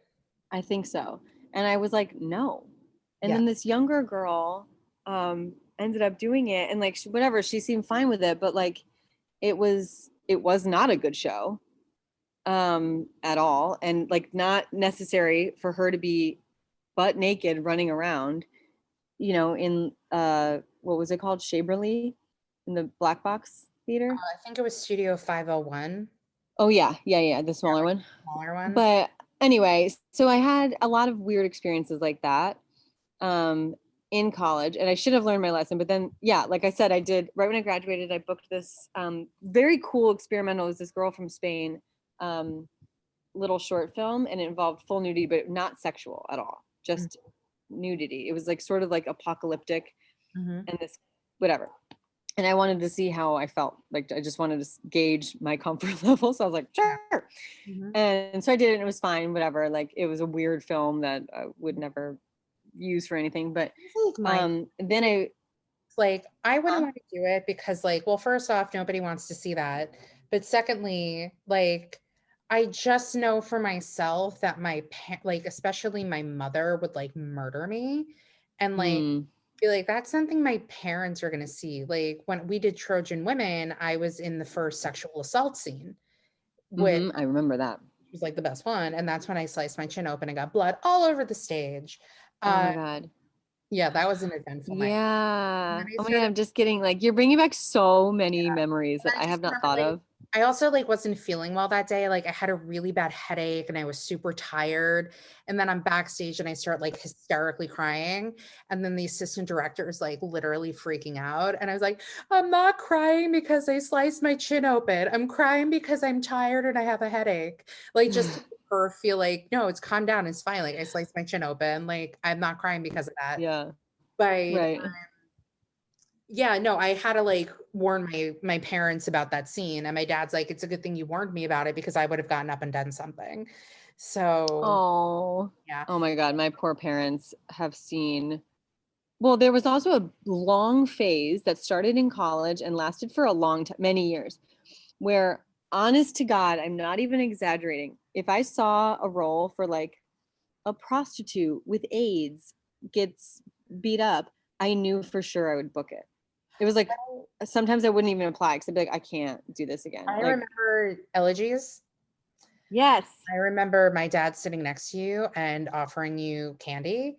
I think so. And I was like, no. And Yeah. then this younger girl ended up doing it, and like whatever, she seemed fine with it, but like it was not a good show at all, and like not necessary for her to be butt naked running around, in what was it called, Shaberly, in the Black Box Theater. I think it was Studio 501. Oh yeah, the smaller one. Smaller one. But anyway, so I had a lot of weird experiences like that in college, and I should have learned my lesson. But then, yeah, like I said, I did right when I graduated. I booked this very cool experimental. It was this girl from Spain, little short film, and it involved full nudity, but not sexual at all, just nudity. It was like sort of like apocalyptic, Mhm. and this whatever. and I wanted to see how I felt. Like, I just wanted to gauge my comfort level. So I was like, sure. Mm-hmm. And so I did it and it was fine, whatever. Like, it was a weird film that I would never use for anything. But then like, I wouldn't huh? want to do it because, like, well, first off, nobody wants to see that. But secondly, like, I just know for myself that like, especially my mother would like murder me and like Mm, be like, that's something my parents are going to see. Like, when we did Trojan Women, I was in the first sexual assault scene, which I remember that. was like the best one. And that's when I sliced my chin open and got blood all over the stage. Oh Uh, my God. yeah, that was an eventful night. And Yeah. then I Oh my God. started I'm just getting like, you're bringing back so many memories that I I just have not remember, thought like, of. I also, like, wasn't feeling well that day, like, I had a really bad headache, and I was super tired, and then I'm backstage, and I start, like, hysterically crying, and then the assistant director is, like, literally freaking out, and I was like, "I'm not crying because I sliced my chin open, I'm crying because I'm tired and I have a headache." Like, just to make her feel like, "No, it's calm down, it's fine, like, I sliced my chin open, like, I'm not crying because of that." Yeah. But Right. yeah, no, I had to like warn my parents about that scene, and my dad's like, "It's a good thing you warned me about it because I would have gotten up and done something." So, Oh, yeah. oh my God. My poor parents have seen. Well, there was also a long phase that started in college and lasted for a long time, many years, where honest to God, I'm not even exaggerating. If I saw a role for like a prostitute with AIDS gets beat up, I knew for sure I would book it. It was like sometimes I wouldn't even apply because I'd be like, I can't do this again. I Like, remember elegies. yes. I remember my dad sitting next to you and offering you candy.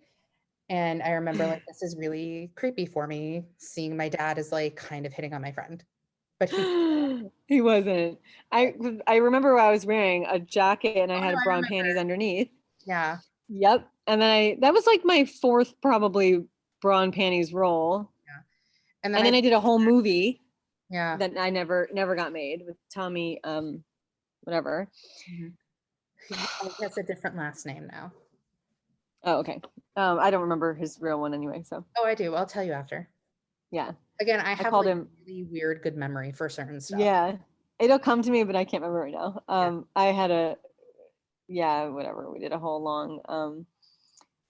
And I remember like this is really creepy for me seeing my dad is like kind of hitting on my friend. But he He wasn't. I remember I was wearing a jacket and I Oh no, had I bra and remember. panties underneath. Yeah. Yep. And then that was like my fourth probably bra and panties role. Yeah. And then And then I I did a whole movie yeah. that I never got made with Tommy whatever. Mhm. He has a different last name now. Oh, okay. I don't remember his real one anyway, so Oh, I do. I'll tell you after. yeah. Again, I I have called like him. really weird good memory for certain stuff. Yeah. It'll come to me, but I can't remember right now. Yeah. I had a yeah, whatever. We did a whole long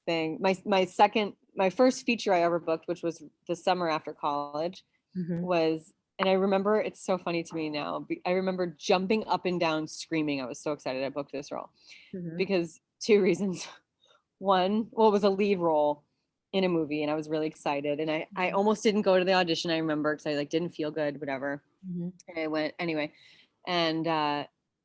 thing. My first feature I ever booked, which was the summer after college, Mhm. was, and I remember it's so funny to me now. I remember jumping up and down screaming. I was so excited I booked this role Mhm. because two reasons. One, well, it was a lead role in a movie and I was really excited. And I Mhm. almost didn't go to the audition. I remember because I like didn't feel good, whatever. Mhm. And I went anyway. And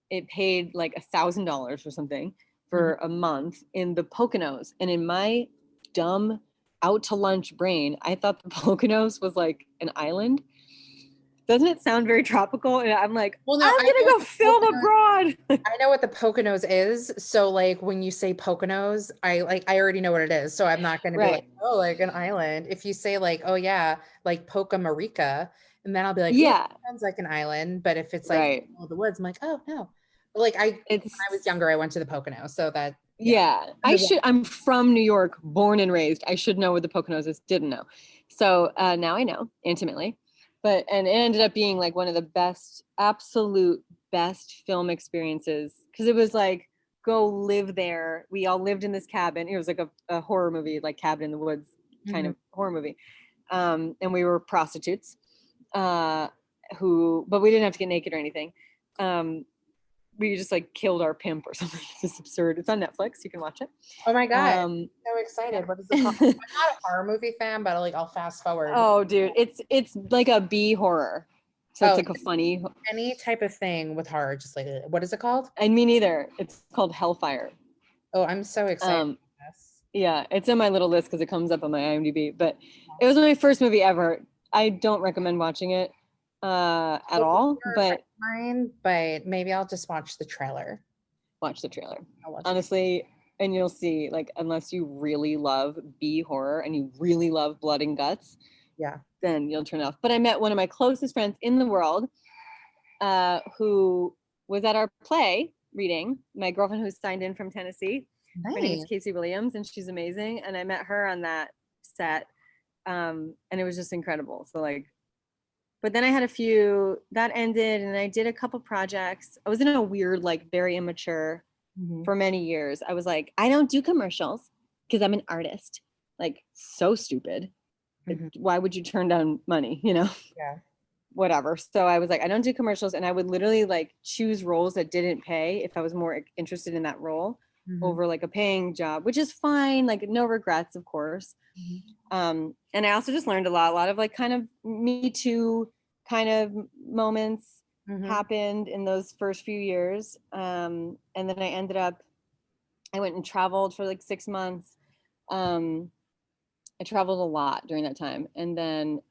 it paid like $1,000 or something Mhm. for a month in the Poconos. And in my dumb out to lunch brain, I thought the Poconos was like an island. Doesn't it sound very tropical? And I'm like, Well, no, I'm gonna go film abroad. I know what the Poconos is. So like when you say Poconos, I already know what it is. So I'm not gonna be like, Right. oh, like an island. If you say like, oh yeah, like Poca Marica, and then I'll be like, oh, Yeah. sounds like an island. But if it's like Right. oh, the woods, I'm like, oh no. But like when It's I was younger, I went to the Poconos. So that yeah. yeah. And the one I'm from New York, born and raised. I should know what the Poconos is. Didn't know. So now I know intimately. But and it ended up being like one of the best, absolute best film experiences because it was like go live there. We all lived in this cabin. It was like a horror movie, like Cabin in the Woods kind Mhm. of horror movie. And we were prostitutes, but we didn't have to get naked or anything. We just like killed our pimp or something. It's just absurd. It's on Netflix. You can watch it. Oh my God. Um, So excited. What is it called? yeah. I'm not a horror movie fan, but like I'll fast forward. Oh, dude, it's like a B horror. So it's Oh, like a funny. any type of thing with horror, just like what is it called? I mean, either it's called Hellfire. Oh, I'm so excited Um, for this. yeah, it's in my little list because it comes up on my IMDb. But it was my first movie ever. I don't recommend watching it at Well, all, you're a friend but of mine, but maybe I'll just watch the trailer. watch the trailer. I'll watch it. Honestly, and you'll see, like, unless you really love B horror and you really love blood and guts, Yeah. then you'll turn it off. But I met one of my closest friends in the world who was at our play reading. My girlfriend who's signed in from Tennessee. Her name's Nice. Casey Williams, and she's amazing. And I met her on that set, and it was just incredible. So like, but then I had a few that ended, and I did a couple projects. I was in a weird, like very immature for many years. I was like, I don't do commercials because I'm an artist. Like, so stupid. Why would you turn down money? Yeah. Whatever. So I was like, I don't do commercials, and I would literally like choose roles that didn't pay if I was more interested in that role over like a paying job, which is fine. Like, no regrets, of course. And I also just learned a lot of like kind of Me Too kind of moments happened in those first few years. And then I went and traveled for like 6 months. I traveled a lot during that time, and then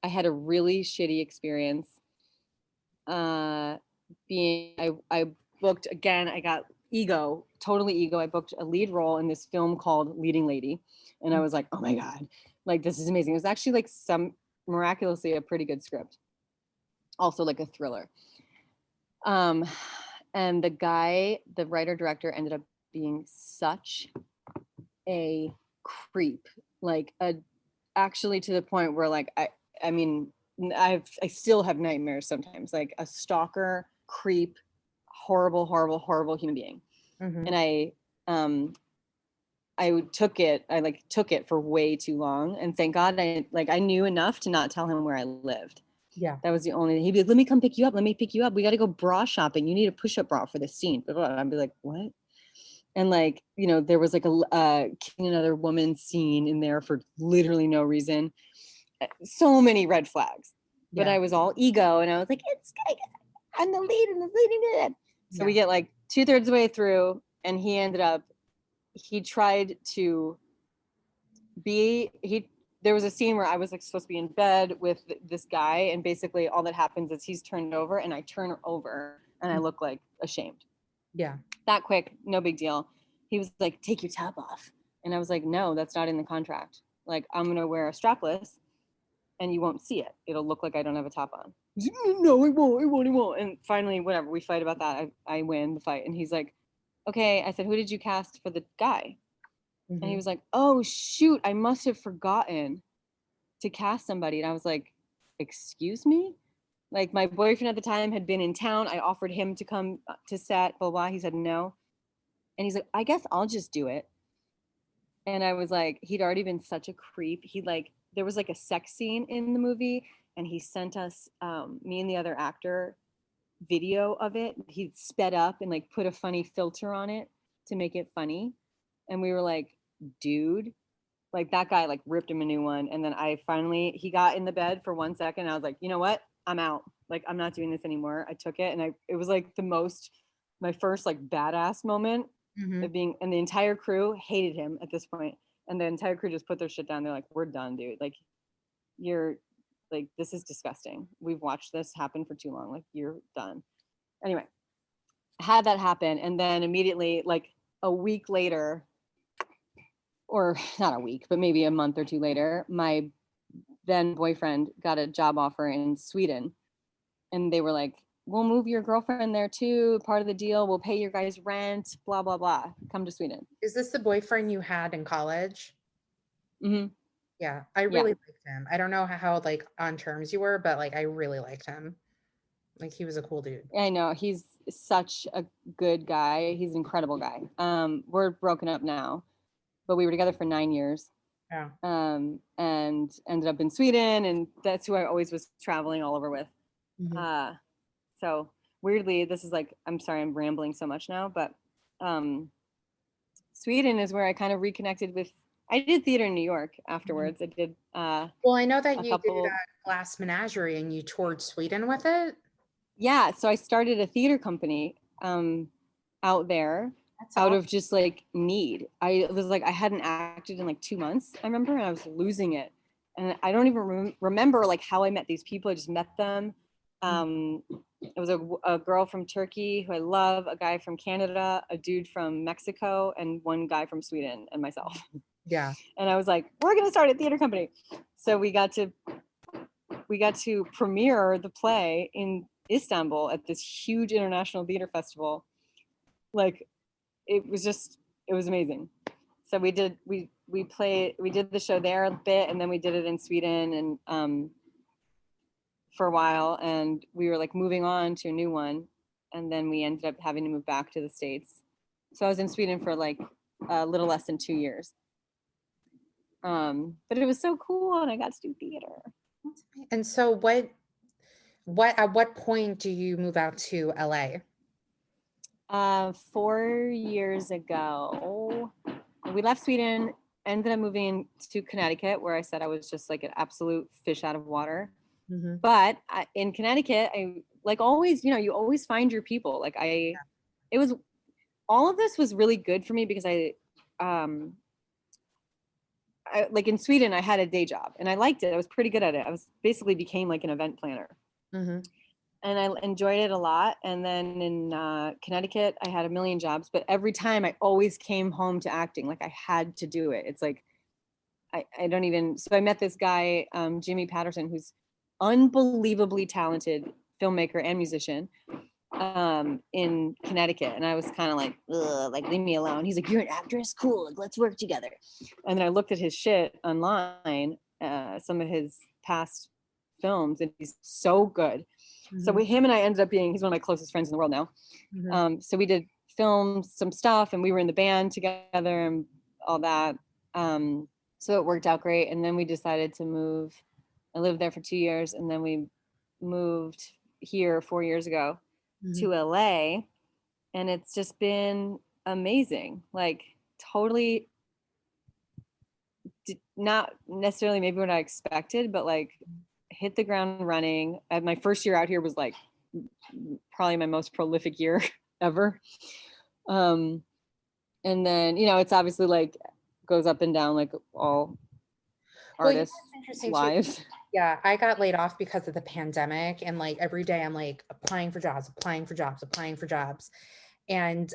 I had a really shitty experience. I booked again, I got totally ego. I booked a lead role in this film called Leading Lady. And I was like, oh my God, like, this is amazing. It was actually like miraculously a pretty good script. Also like a thriller. And the writer director ended up being such a creep, like actually to the point where like, I mean, I still have nightmares sometimes, like a stalker, creep, horrible human being. And I took it for way too long. And thank God I knew enough to not tell him where I lived. Yeah. That was the only thing. He'd be like, let me come pick you up. Let me pick you up. We got to go bra shopping. You need a push-up bra for this scene. I'd be like, what? And like, there was like a killing another woman scene in there for literally no reason. So many red flags. But I was all ego, and I was like, I'm the lead and the leading it. So we get like 2/3 of the way through, and he tried to there was a scene where I was like supposed to be in bed with this guy, and basically all that happens is he's turned over and I turn over and I look like ashamed. Yeah. That quick, no big deal. He was like, take your top off. And I was like, no, that's not in the contract. Like, I'm going to wear a strapless and you won't see it. It'll look like I don't have a top on. No, it won't. And finally, whatever, we fight about that. I win the fight. And he's like, okay. I said, who did you cast for the guy? And he was like, oh, shoot, I must have forgotten to cast somebody. And I was like, excuse me? Like, my boyfriend at the time had been in town. I offered him to come to set, blah, blah. He said no. And he's like, I guess I'll just do it. And I was like, he'd already been such a creep. There was like a sex scene in the movie, and he sent us, me and the other actor, video of it. He sped up and like put a funny filter on it to make it funny. And we were like, dude, like, that guy like ripped him a new one. And then he got in the bed for 1 second. I was like, you know what? I'm out. Like, I'm not doing this anymore. I took it, and it was like my first like badass moment of being, and the entire crew hated him at this point. And the entire crew just put their shit down. They're like, we're done, dude. Like, you're like, this is disgusting. We've watched this happen for too long. Like, you're done. Anyway, had that happen. And then immediately, like a week later, or not a week, but maybe a month or two later, my then boyfriend got a job offer in Sweden. And they were like, we'll move your girlfriend there too. Part of the deal, we'll pay your guys rent, blah, blah, blah. Come to Sweden. Is this the boyfriend you had in college? Yeah, I really liked him. I don't know how like on terms you were, but like I really liked him. Like, he was a cool dude. I know, he's such a good guy. He's an incredible guy. We're broken up now, but we were together for 9 years. Yeah. And ended up in Sweden, and that's who I always was traveling all over with. So weirdly, this is like, I'm sorry, I'm rambling so much now, but Sweden is where I kind of reconnected with. I did theater in New York afterwards. I did. Well, I know that you did Glass Menagerie and you toured Sweden with it. Yeah, so I started a theater company out there. That's out awesome. Of just like need. I was like, I hadn't acted in like 2 months, I remember, and I was losing it. And I don't even remember like how I met these people. I just met them. It was a girl from Turkey who I love, a guy from Canada, a dude from Mexico, and one guy from Sweden, and myself. Yeah. And I was like, we're gonna start a theater company. So we got to premiere the play in Istanbul at this huge international theater festival. Like, it was amazing. So we did the show there a bit, and then we did it in Sweden, and for a while, and we were like moving on to a new one, and then we ended up having to move back to the States. So I was in Sweden for like a little less than 2 years. But it was so cool, and I got to do theater. And so at what point do you move out to LA? 4 years ago, we left Sweden, ended up moving to Connecticut, where I said I was just like an absolute fish out of water. Mm-hmm. But in Connecticut, I like always, you always find your people. Like it was, all of this was really good for me because I like in Sweden, I had a day job and I liked it. I was pretty good at it. I was basically became like an event planner. Mm-hmm. And I enjoyed it a lot. And then in Connecticut, I had a million jobs, but every time I always came home to acting. Like I had to do it. It's like, I don't even, so I met this guy, Jimmy Patterson, who's unbelievably talented filmmaker and musician in Connecticut. And I was kind of like, ugh, like, leave me alone. He's like, you're an actress? Cool. Like, let's work together. And then I looked at his shit online, some of his past films, and he's so good. Mm-hmm. So him and I ended up being, he's one of my closest friends in the world now. Mm-hmm. So we did film some stuff, and we were in the band together and all that. So it worked out great. And then we decided to move. I lived there for 2 years, and then we moved here 4 years ago to LA, and it's just been amazing. Like totally not necessarily maybe what I expected, but like hit the ground running. My first year out here was like probably my most prolific year ever. And then, it's obviously like goes up and down like all artists' lives. Yeah, I got laid off because of the pandemic, and like every day I'm like applying for jobs. And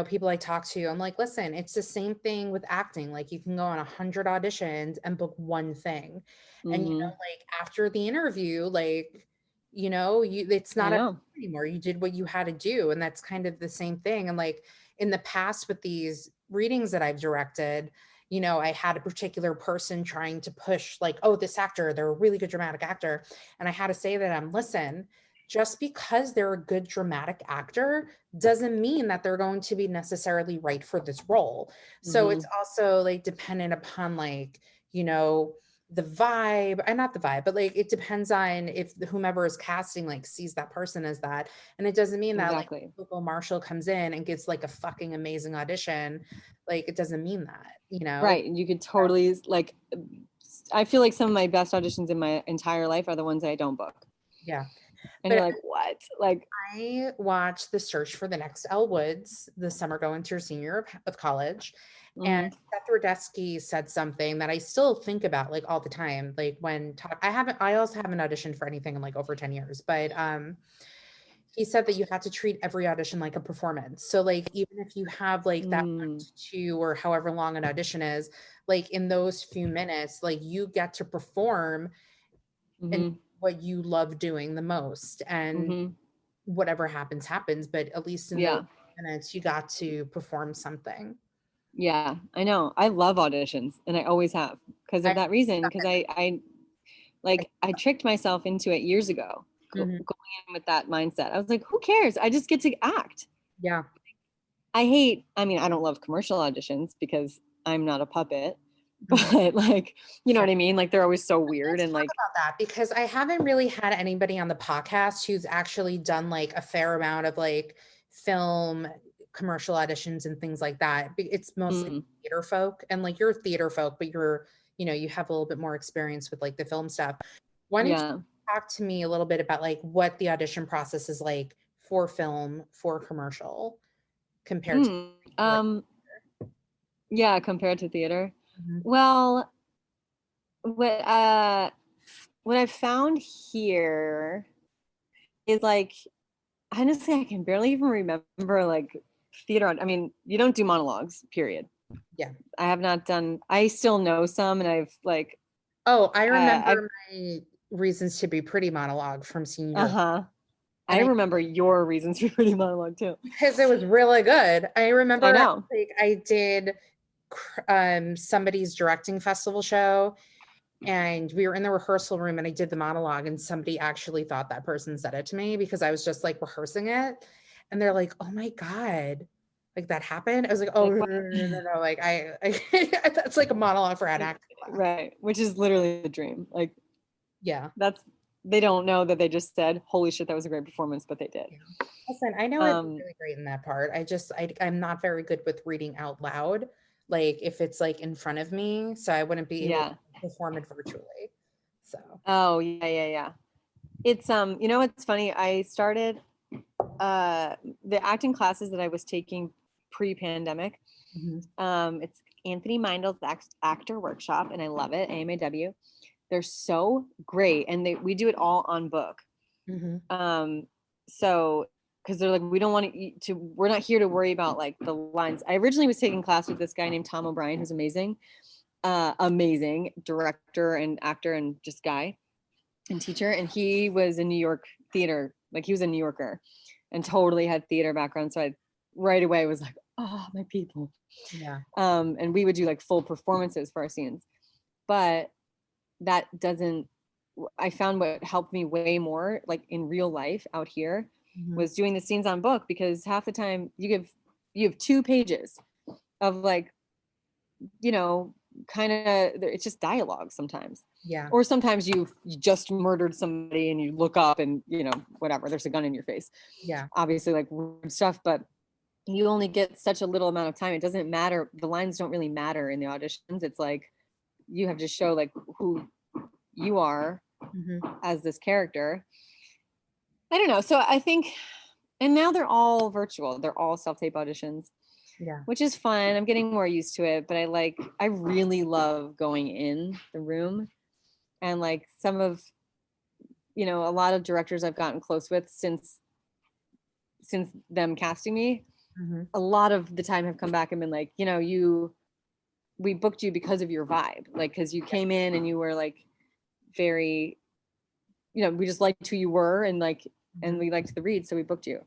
people I talk to, I'm like, listen, it's the same thing with acting. Like you can go on 100 auditions and book one thing. Mm-hmm. And like after the interview, like it's not anymore. You did what you had to do. And that's kind of the same thing. And like in the past with these readings that I've directed, I had a particular person trying to push like, oh, this actor, they're a really good dramatic actor. And I had to say to them, listen, just because they're a good dramatic actor doesn't mean that they're going to be necessarily right for this role. So it's also like dependent upon like, the vibe, not the vibe, but like, it depends on if whomever is casting like sees that person as that. And it doesn't mean that like Koko Marshall comes in and gives like a fucking amazing audition. Like, it doesn't mean that, Right. You could totally like, I feel like some of my best auditions in my entire life are the ones that I don't book. Yeah. And but you're like, what? Like, I watched The Search for the Next Elle Woods this summer going to your senior year of college. And Seth Rudetsky said something that I still think about like all the time. Like when I also haven't auditioned for anything in like over 10 years, but he said that you have to treat every audition like a performance. So like, even if you have like that 1 to 2 or however long an audition is, like in those few minutes, like you get to perform and what you love doing the most, and whatever happens, but at least in those minutes, you got to perform something. Yeah, I know. I love auditions, and I always have, because of that reason, because I tricked myself into it years ago, going in with that mindset. I was like, who cares? I just get to act. Yeah. I don't love commercial auditions because I'm not a puppet, but like, you know what I mean? Like they're always so weird. And like about that, because I haven't really had anybody on the podcast who's actually done like a fair amount of like film commercial auditions and things like that. It's mostly theater folk, and like you're a theater folk, but you're, you have a little bit more experience with like the film stuff. Why don't you talk to me a little bit about like what the audition process is like for film, for commercial compared to compared to theater. Well, what I've found here is like, honestly, I can barely even remember like theater. I mean, you don't do monologues, period. Yeah. I still know some, and I've like. Oh, I remember my Reasons to Be Pretty monologue from senior year. I remember your Reasons to Be Pretty monologue too. Because it was really good. I remember like I did somebody's directing festival show, and we were in the rehearsal room and I did the monologue and somebody actually thought that person said it to me because I was just like rehearsing it. And they're like, oh my God, like that happened. I was like, oh, Like, no. Like that's like a monologue for an acting class. Right. Which is literally the dream. Like, Yeah. They don't know that they just said, holy shit, that was a great performance, but they did. Yeah. Listen, I know I'm really great in that part. I'm not very good with reading out loud. Like if it's like in front of me, so I wouldn't be able to perform it virtually. So. Oh yeah. It's you know what's funny? I started the acting classes that I was taking pre-pandemic. It's Anthony Meindl's actor workshop, and I love it. AMAW. They're so great, and we do it all on book. So because they're like, we don't want we're not here to worry about like the lines. I originally was taking class with this guy named Tom O'Brien, who's amazing director and actor and just guy and teacher. And he was in New York theater, like he was a New Yorker and totally had theater background. So I right away was like, oh, my people. Yeah. And we would do like full performances for our scenes. But that doesn't, I found what helped me way more like in real life out here was doing the scenes on book, because half the time you have 2 pages of like, kind of, it's just dialogue sometimes. Yeah. Or sometimes you just murdered somebody and you look up and, whatever, there's a gun in your face. Yeah. Obviously like weird stuff, but you only get such a little amount of time. It doesn't matter. The lines don't really matter in the auditions. It's like, you have to show like who you are as this character. I don't know. So I think, and now they're all virtual. They're all self-tape auditions. Yeah. Which is fun. I'm getting more used to it, but I really love going in the room, and like some of, a lot of directors I've gotten close with since them casting me, a lot of the time have come back and been like, we booked you because of your vibe. Like, because you came in and you were like very, we just liked who you were, and like, and we liked the read. So we booked you.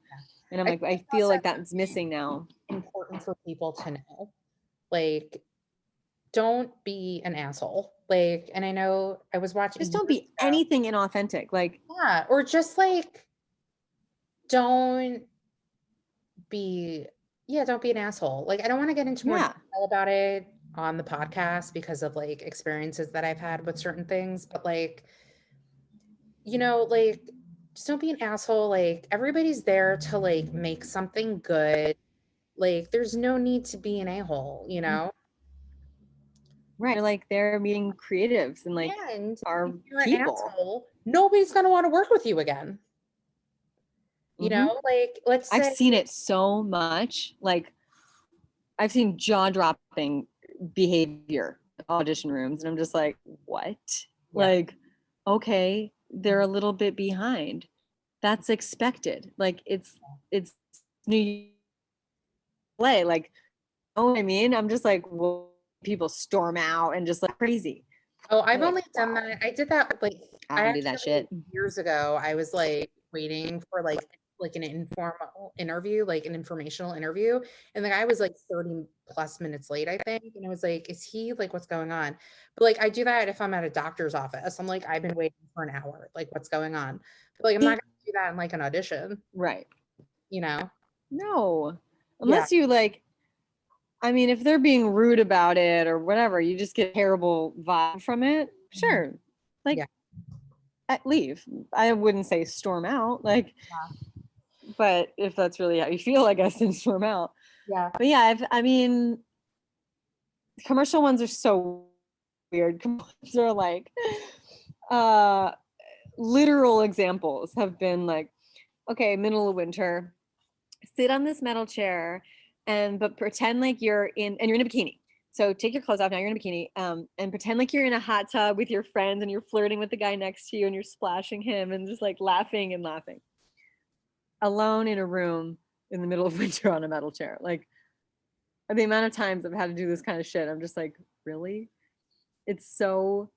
And I'm like, I feel like that's missing now. Important for people to know. Like, don't be an asshole. Like, and I know I was watching. Just don't be anything inauthentic. Like, yeah. Or just like, don't be an asshole. Like, I don't want to get into more detail about it on the podcast because of like experiences that I've had with certain things. But like, like, just don't be an asshole. Like, everybody's there to like make something good. Like, there's no need to be an a-hole, Right. Like, they're meeting creatives and like our people. An asshole, nobody's going to want to work with you again. Like, let's say. I've seen it so much. Like, I've seen jaw-dropping behavior in audition rooms, and I'm just like, what? Yeah. Like, okay, they're a little bit behind. That's expected. Like, it's New York, like, oh, I mean, I'm just like, well, people storm out and just like crazy. Oh, I've only done that. I did that like I don't do that shit years ago. I was like waiting for like an informal interview, like an informational interview, and the guy was like 30 plus minutes late, I think, and I was like, is he like, what's going on? But like, I do that if I'm at a doctor's office. I'm like, I've been waiting for an hour, like, what's going on? But like, I'm not gonna do that in like an audition, right? No, unless you like, I mean, if they're being rude about it or whatever, you just get a terrible vibe from it, sure, like, leave. I wouldn't say storm out, like, but if that's really how you feel, I guess, then storm out. Yeah. But yeah, I mean, commercial ones are so weird. They're like, literal examples have been like, okay, middle of winter, sit on this metal chair but pretend like you're in a bikini. So take your clothes off, now you're in a bikini, and pretend like you're in a hot tub with your friends and you're flirting with the guy next to you and you're splashing him and just like laughing and laughing. Alone in a room in the middle of winter on a metal chair. Like, the amount of times I've had to do this kind of shit, I'm just like, really? It's so,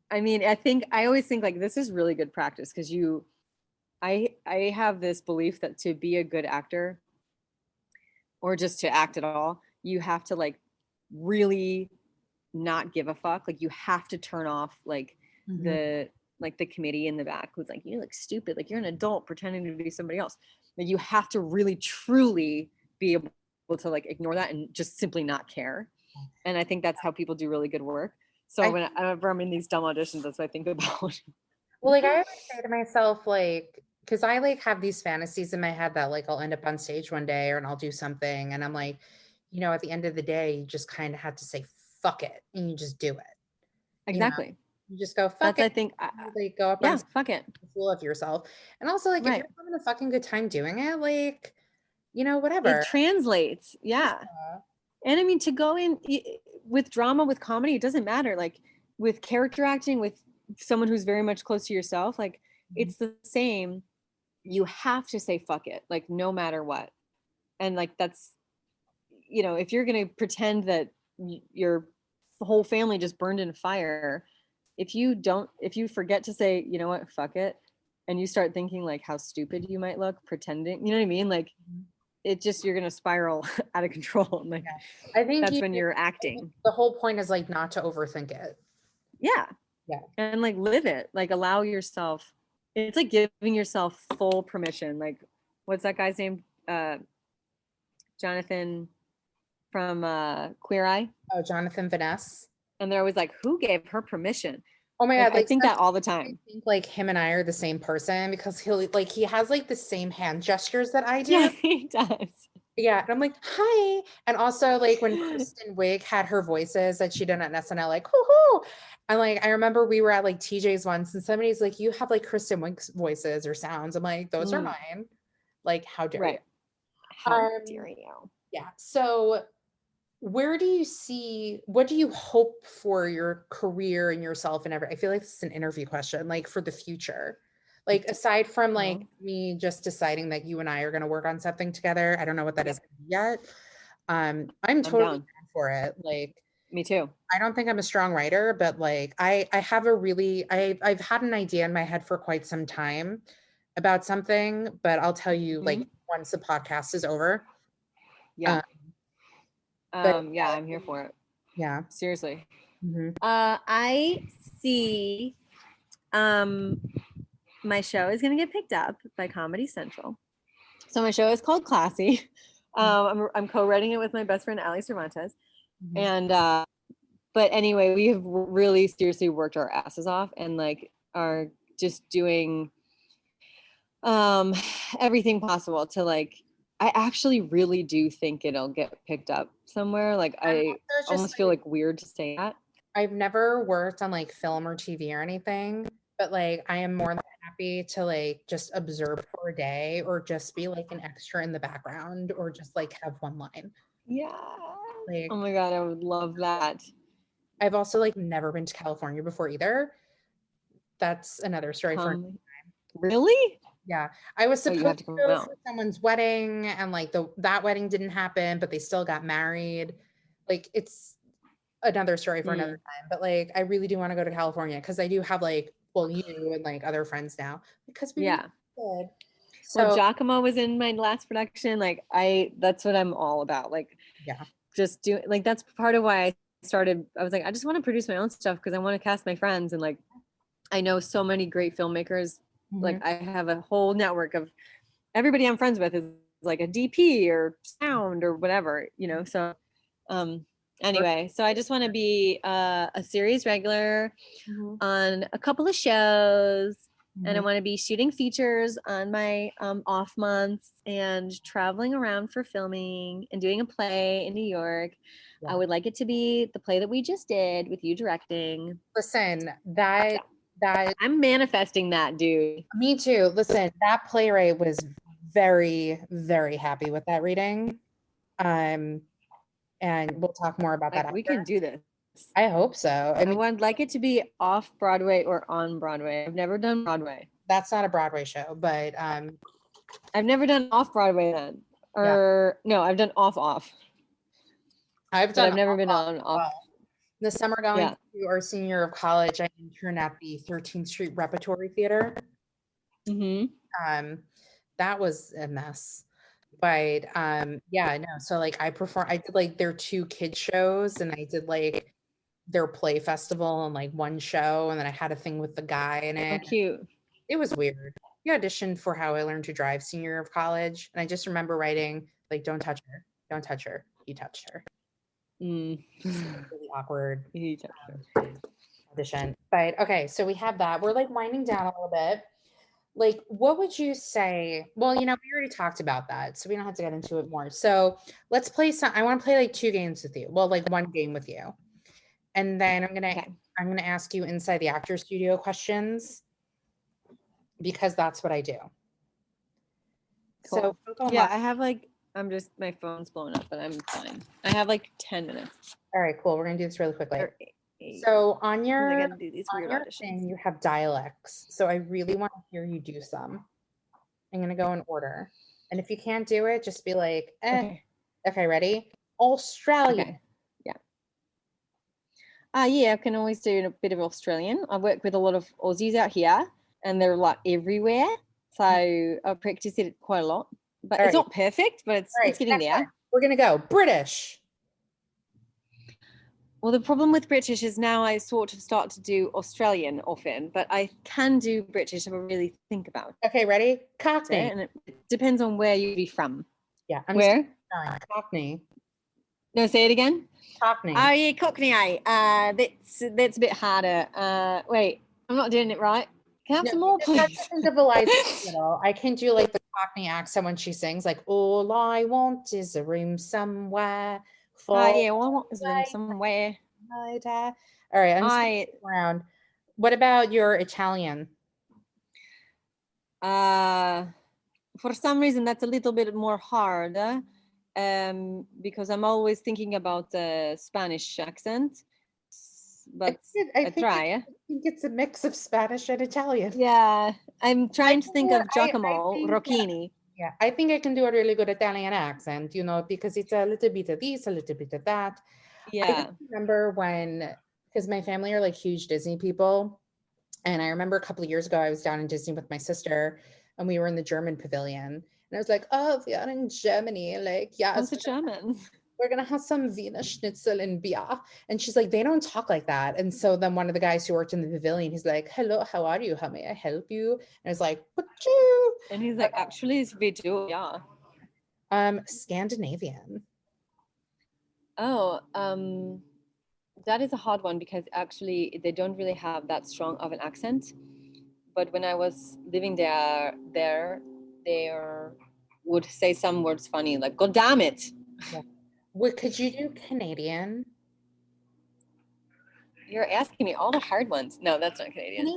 I mean, I always think like this is really good practice, because I have this belief that to be a good actor, or just to act at all, you have to like really not give a fuck. Like you have to turn off like Mhm. the committee in the back who's like, you look stupid, like you're an adult pretending to be somebody else. Like you have to really truly be able to like ignore that and just simply not care. And I think that's how people do really good work. So whenever I'm in these dumb auditions, that's what I think about. Well, like I always say to myself, like, because I like have these fantasies in my head that like I'll end up on stage one day and I'll do something, and I'm like, you know, at the end of the day, you just kind of have to say fuck it, and you just do it. Exactly. You just go fuck That's it. I think Like go up yeah, on fuck it. full of yourself, and also like if Right. you're having a fucking good time doing it, like, you know, whatever. It translates. Yeah. And I mean, to go in with drama, with comedy, it doesn't matter. Like with character acting, with someone who's very much close to yourself, like it's the same. You have to say fuck it, like no matter what. And like that's, you know, if you're going to pretend that your whole family just burned in a fire, if you forget to say, you know what, fuck it, and you start thinking like how stupid you might look pretending, you know what I mean? Like it just, you're going to spiral out of control. Like I think that's when you're acting. The whole point is like not to overthink it. Yeah. Yeah. And like live it, like allow yourself. It's like giving yourself full permission. Like what's that guy's name? Jonathan from Queer Eye. Oh, Jonathan Vaness. And they're always like, who gave her permission? Oh my Like, God. Like, I think that all the time. I think like him and I are the same person because he has like the same hand gestures that I do. Yeah, he does. Yeah. And I'm like, hi. And also like when Kristen Wiig had her voices that she did on SNL, like, hoo-hoo. And like, I remember we were at like TJ's once and somebody's like, you have like Kristen Wiig's voices or sounds. I'm like, those are mine. Like, how dare you? How dare you? Yeah. So what do you hope for your career and yourself and everything? I feel like this is an interview question, like for the future. Like aside from like me just deciding that you and I are going to work on something together, I don't know what that is yet. I'm totally down for it. Like me too. I don't think I'm a strong writer, but like I have I've had an idea in my head for quite some time about something, but I'll tell you like once the podcast is over. Yeah. Yeah, I'm here for it. Yeah. Seriously. I see my show is going to get picked up by Comedy Central. So my show is called Classy. I'm co-writing it with my best friend, Ali Cervantes. And, but anyway, we have really seriously worked our asses off and like are just doing everything possible to like, I actually really do think it'll get picked up somewhere. Like I almost feel like weird to say that. I've never worked on like film or TV or anything, but like I am more than happy to like just observe for a day or just be like an extra in the background or just like have one line. Yeah. Like, oh my God, I would love that. I've also like never been to California before either. That's another story for another time. Really? Yeah. I was supposed to go out for someone's wedding and like that wedding didn't happen, but they still got married. Like it's another story for another time. But like I really do want to go to California because I do have like, well, you and like other friends now because we did. So well, Giacomo was in my last production. Like that's what I'm all about. Like, just do like, that's part of why I started. I was like, I just want to produce my own stuff because I want to cast my friends. And like, I know so many great filmmakers. Like I have a whole network of everybody I'm friends with is like a DP or sound or whatever, you know? So, anyway, so I just want to be a series regular on a couple of shows. And I want to be shooting features on my off months and traveling around for filming and doing a play in New York. I would like it to be the play that we just did with you directing. Listen, that I'm manifesting that, dude. Me too. Listen, that playwright was very, very happy with that reading. And we'll talk more about that. We can do this. I hope so. I would like it to be off Broadway or on Broadway. I've never done Broadway. That's not a Broadway show, but I've never done off Broadway then. Or no, I've done off. I've never been on off. The summer going to our senior year of college, I interned at the 13th Street Repertory Theater. That was a mess. But so like I did like their 2 kid shows and I did like their play festival and like one show, and then I had a thing with the guy in Oh, it. cute. It was weird. He auditioned for How I Learned to Drive senior year of college, and I just remember writing like, "Don't touch her, don't touch her." He touched her. Mm. Really awkward He touched her. audition. But okay, so we have that. We're like winding down a little bit. Like, what would you say? Well, we already talked about that, so we don't have to get into it more. So let's play some. I want to play like 2 games with you. Well, like 1 game with you, and then I'm gonna ask you inside the actor studio questions because that's what I do. Cool. So Koko yeah, I have like my phone's blowing up, but I'm fine. I have like 10 minutes. All right, cool. We're gonna do this really quickly. Or 8. So on your I gotta do these weird auditions. thing, you have dialects. So I really want to hear you do some. I'm gonna go in order, and if you can't do it, just be like, eh. Okay. Okay, ready? Australian. Okay. Yeah, I can always do a bit of Australian. I work with a lot of Aussies out here, and they're like everywhere. So I practice it quite a lot. But it's not perfect, but it's getting there. One. We're gonna go British. Well, the problem with British is now I sort of start to do Australian often, but I can do British if I really think about it. Okay, ready? Cockney. And it depends on where you'd be from. Yeah. Where? Cockney. No, say it again. Cockney. Oh yeah, Cockney. That's a bit harder. Wait, I'm not doing it right. Can I have some more, please? I can do like the Cockney accent when she sings, like, all I want is a room somewhere. Yeah, all I want is a room somewhere. All right, I'm just around. What about your Italian? For some reason, that's a little bit more hard. Because I'm always thinking about the Spanish accent, but I try. I think it's a mix of Spanish and Italian. Yeah, I'm trying to think of Giacomo Rocchini. Yeah, I think I can do a really good Italian accent, because it's a little bit of this, a little bit of that. Yeah. I remember because my family are like huge Disney people, and I remember a couple of years ago, I was down in Disney with my sister, and we were in the German pavilion. And I was like, oh, we are in Germany. Like, yeah. How's the German? We're going to have some Wiener Schnitzel and beer. And she's like, they don't talk like that. And so then one of the guys who worked in the pavilion, he's like, hello, how are you? How may I help you? And I was like, Pachoo. And he's like, actually, it's video, yeah. Scandinavian. Oh, that is a hard one because actually they don't really have that strong of an accent. But when I was living there, they would say some words funny, like "God damn it." Yeah. Could you do Canadian? You're asking me all the hard ones. No, that's not Canadian.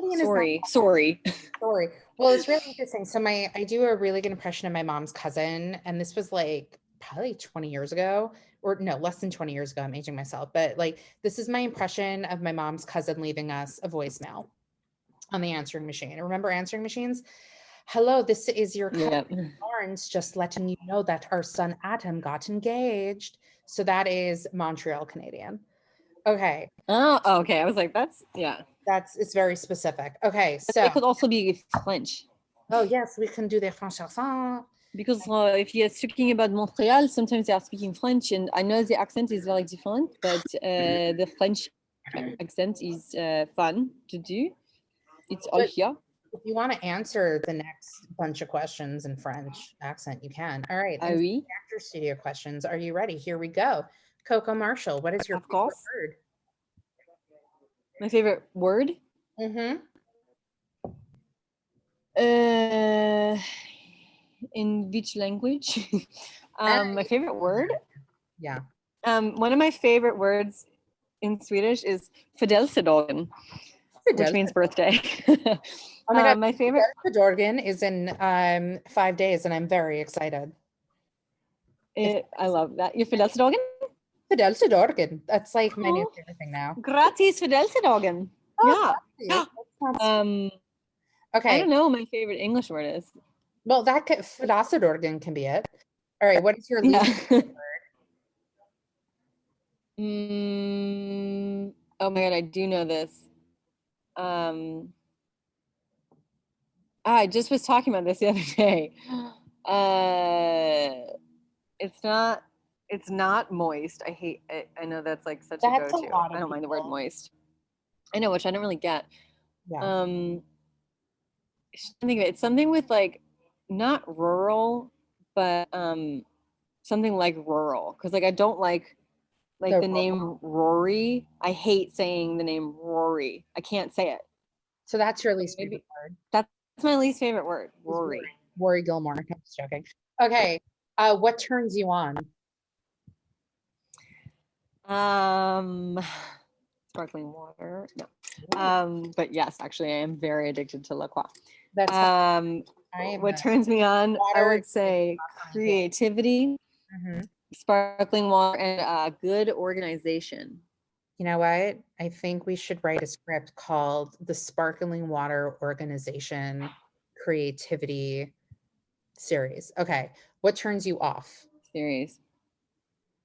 Sorry. Well, it's really interesting. So I do a really good impression of my mom's cousin, and this was like probably 20 years ago, or no, less than 20 years ago. I'm aging myself, but like this is my impression of my mom's cousin leaving us a voicemail on the answering machine. Remember answering machines? Hello, this is your cousin Lawrence, just letting you know that our son Adam got engaged. So that is Montreal Canadian. Okay. Oh, okay. I was like, it's very specific. Okay, so it could also be French. Oh yes, we can do the French accent. Because if you're speaking about Montreal, sometimes they are speaking French, and I know the accent is very different, but the French accent is fun to do. It's all here. If you want to answer the next bunch of questions in French accent, you can. All right. Oui. Actor studio questions. Are you ready? Here we go. Koko Marshall, what is your favorite word? My favorite word? Mm-hmm. In which language? My favorite word? Yeah. One of my favorite words in Swedish is födelsedagen, which means birthday. Oh my God, my favorite födelsedagen is in 5 days, and I'm very excited. I love that. Your födelsedagen? Födelsedagen. That's like my new favorite thing now. Gratis födelsedagen. Oh, yeah. Okay. I don't know what my favorite English word is. Well, födelsedagen can be it. All right. What is your least favorite word? Oh my God, I do know this. I just was talking about this the other day. It's It's not moist. I hate it. I know that's like such That's a a go-to. lot of I don't mind the word people. moist. I know, which I don't really get. Yeah. I think of it. It's something with like not rural, but something like rural. Because like I don't like the name Rory. I hate saying the name Rory. I can't say it. So that's your least Maybe favorite word. that's my least favorite word. Is Rory. Rory Gilmore. I'm just joking. Okay. What turns you on? Sparkling water. No. But yes, actually I am very addicted to La Croix. That's fine. What turns me on, I would say creativity, sparkling water, and good organization. You know what? I think we should write a script called the Sparkling Water Organization Creativity Series. Okay. What turns you off? Series.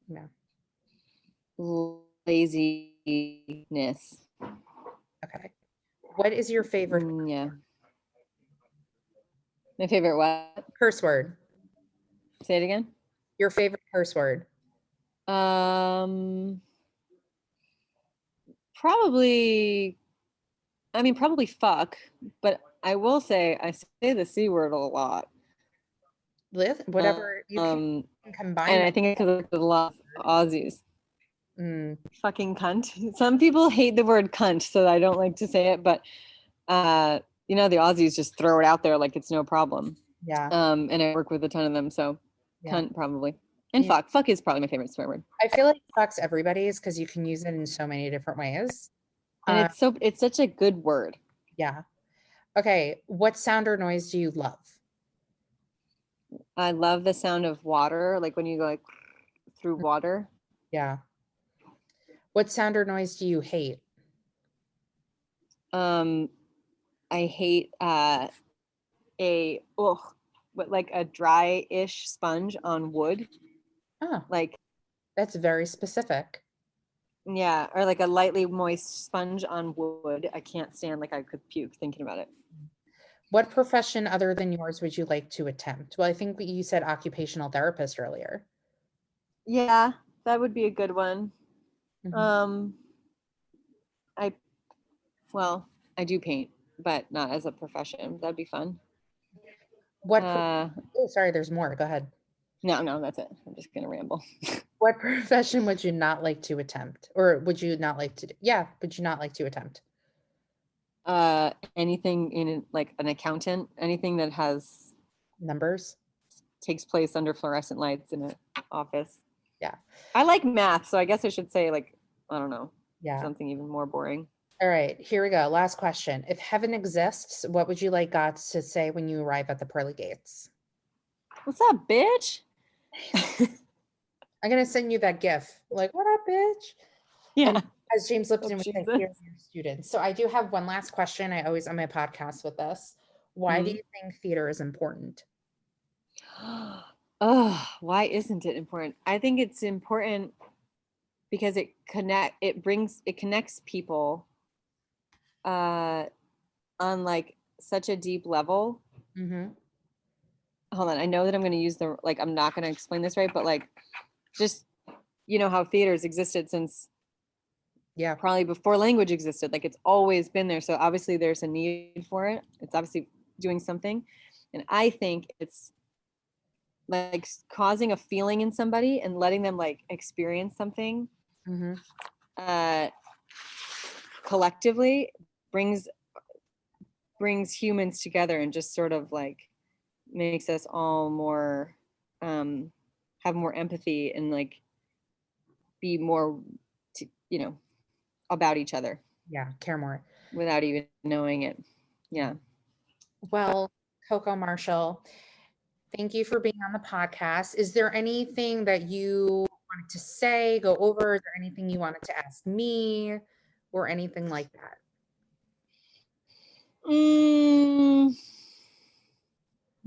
Yeah. Laziness. Okay. What is your favorite Yeah. My favorite what? curse word? Say it again. Your favorite curse word? Probably fuck, but I will say I say the C word a lot. Whatever you can combine. And I think it's because of a lot of Aussies. Fucking cunt. Some people hate the word cunt, so I don't like to say it, but the Aussies just throw it out there like it's no problem. Yeah. And I work with a ton of them, so cunt probably. And fuck. Fuck is probably my favorite swear word. I feel like fuck's everybody's because you can use it in so many different ways. And it's such a good word. Yeah. Okay. What sound or noise do you love? I love the sound of water, like when you go like through water. Yeah. What sound or noise do you hate? I hate like a dry-ish sponge on wood. Oh, like that's very specific. Yeah, or like a lightly moist sponge on wood. I can't stand, like I could puke thinking about it. What profession other than yours would you like to attempt? Well, I think you said occupational therapist earlier. Yeah, that would be a good one. I do paint, but not as a profession. That'd be fun. Sorry, there's more. Go ahead. No, that's it. I'm just gonna ramble. What profession would you not like to attempt? Or would you not like to, would you not like to attempt? Anything in like an accountant, anything that has numbers, takes place under fluorescent lights in an office. Yeah. I like math, so I guess I should say like, I don't know. Yeah. Something even more boring. All right, here we go. Last question. If heaven exists, what would you like God to say when you arrive at the pearly gates? What's up, bitch? I'm going to send you that gif. Like, what up, bitch? Yeah. And as James Lipton would say, here's your students. So I do have one last question. I always on my podcast with this. Why do you think theater is important? Oh, why isn't it important? I think it's important because it connects people on like such a deep level. Hold on, I know that I'm going to use I'm not going to explain this right, but like just how theaters existed since probably before language existed. Like it's always been there, so obviously there's a need for it. It's obviously doing something, and I think it's like causing a feeling in somebody and letting them like experience something collectively brings humans together and just sort of like makes us all more have more empathy and like be more about each other, care more without even knowing it. Well, Koko Marshall, thank you for being on the podcast. Is there anything that you wanted to say, go over? Is there anything you wanted to ask me or anything like that?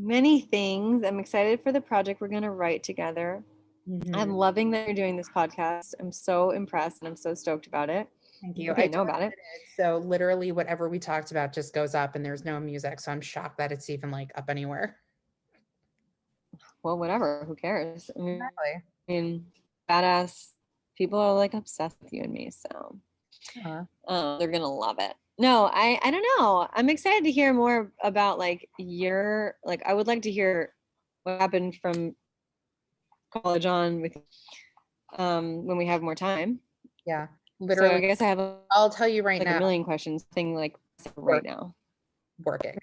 Many things. I'm excited for the project we're going to write together. I'm loving that you're doing this podcast. I'm so impressed and I'm so stoked about it. Thank you. I know about it. So literally whatever we talked about just goes up and there's no music. So I'm shocked that it's even like up anywhere. Well, whatever. Who cares? I mean, badass people are like obsessed with you and me. So they're going to love it. No, I don't know. I'm excited to hear more about like I would like to hear what happened from college on with when we have more time. Yeah. Literally. So I guess I have I'll tell you right like now. a million questions thing like right now. Working.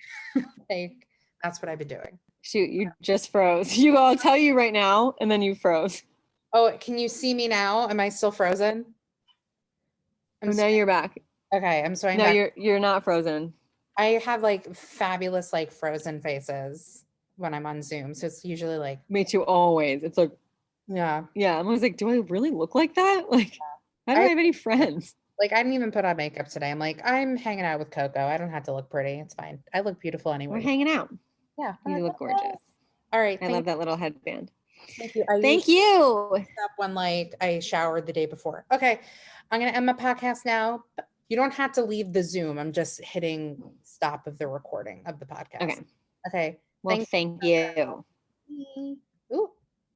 Like that's what I've been doing. Shoot, you just froze. I'll tell you right now, and then you froze. Oh, can you see me now? Am I still frozen? Now you're back. Okay, I'm swaying no, back. you're not frozen. I have like fabulous like frozen faces when I'm on Zoom. So it's usually like me too always. It's like yeah. I'm always like, do I really look like that? Like I don't have any friends. Like I didn't even put on makeup today. I'm like, I'm hanging out with Koko. I don't have to look pretty. It's fine. I look beautiful anyway. We're hanging out. Yeah. You look gorgeous. All right. I love that little headband. Thank you. Thank you. When like I showered the day before. Okay. I'm gonna end my podcast now. You don't have to leave the Zoom. I'm just hitting stop of the recording of the podcast. Okay. Okay. Well, thank you. Bye.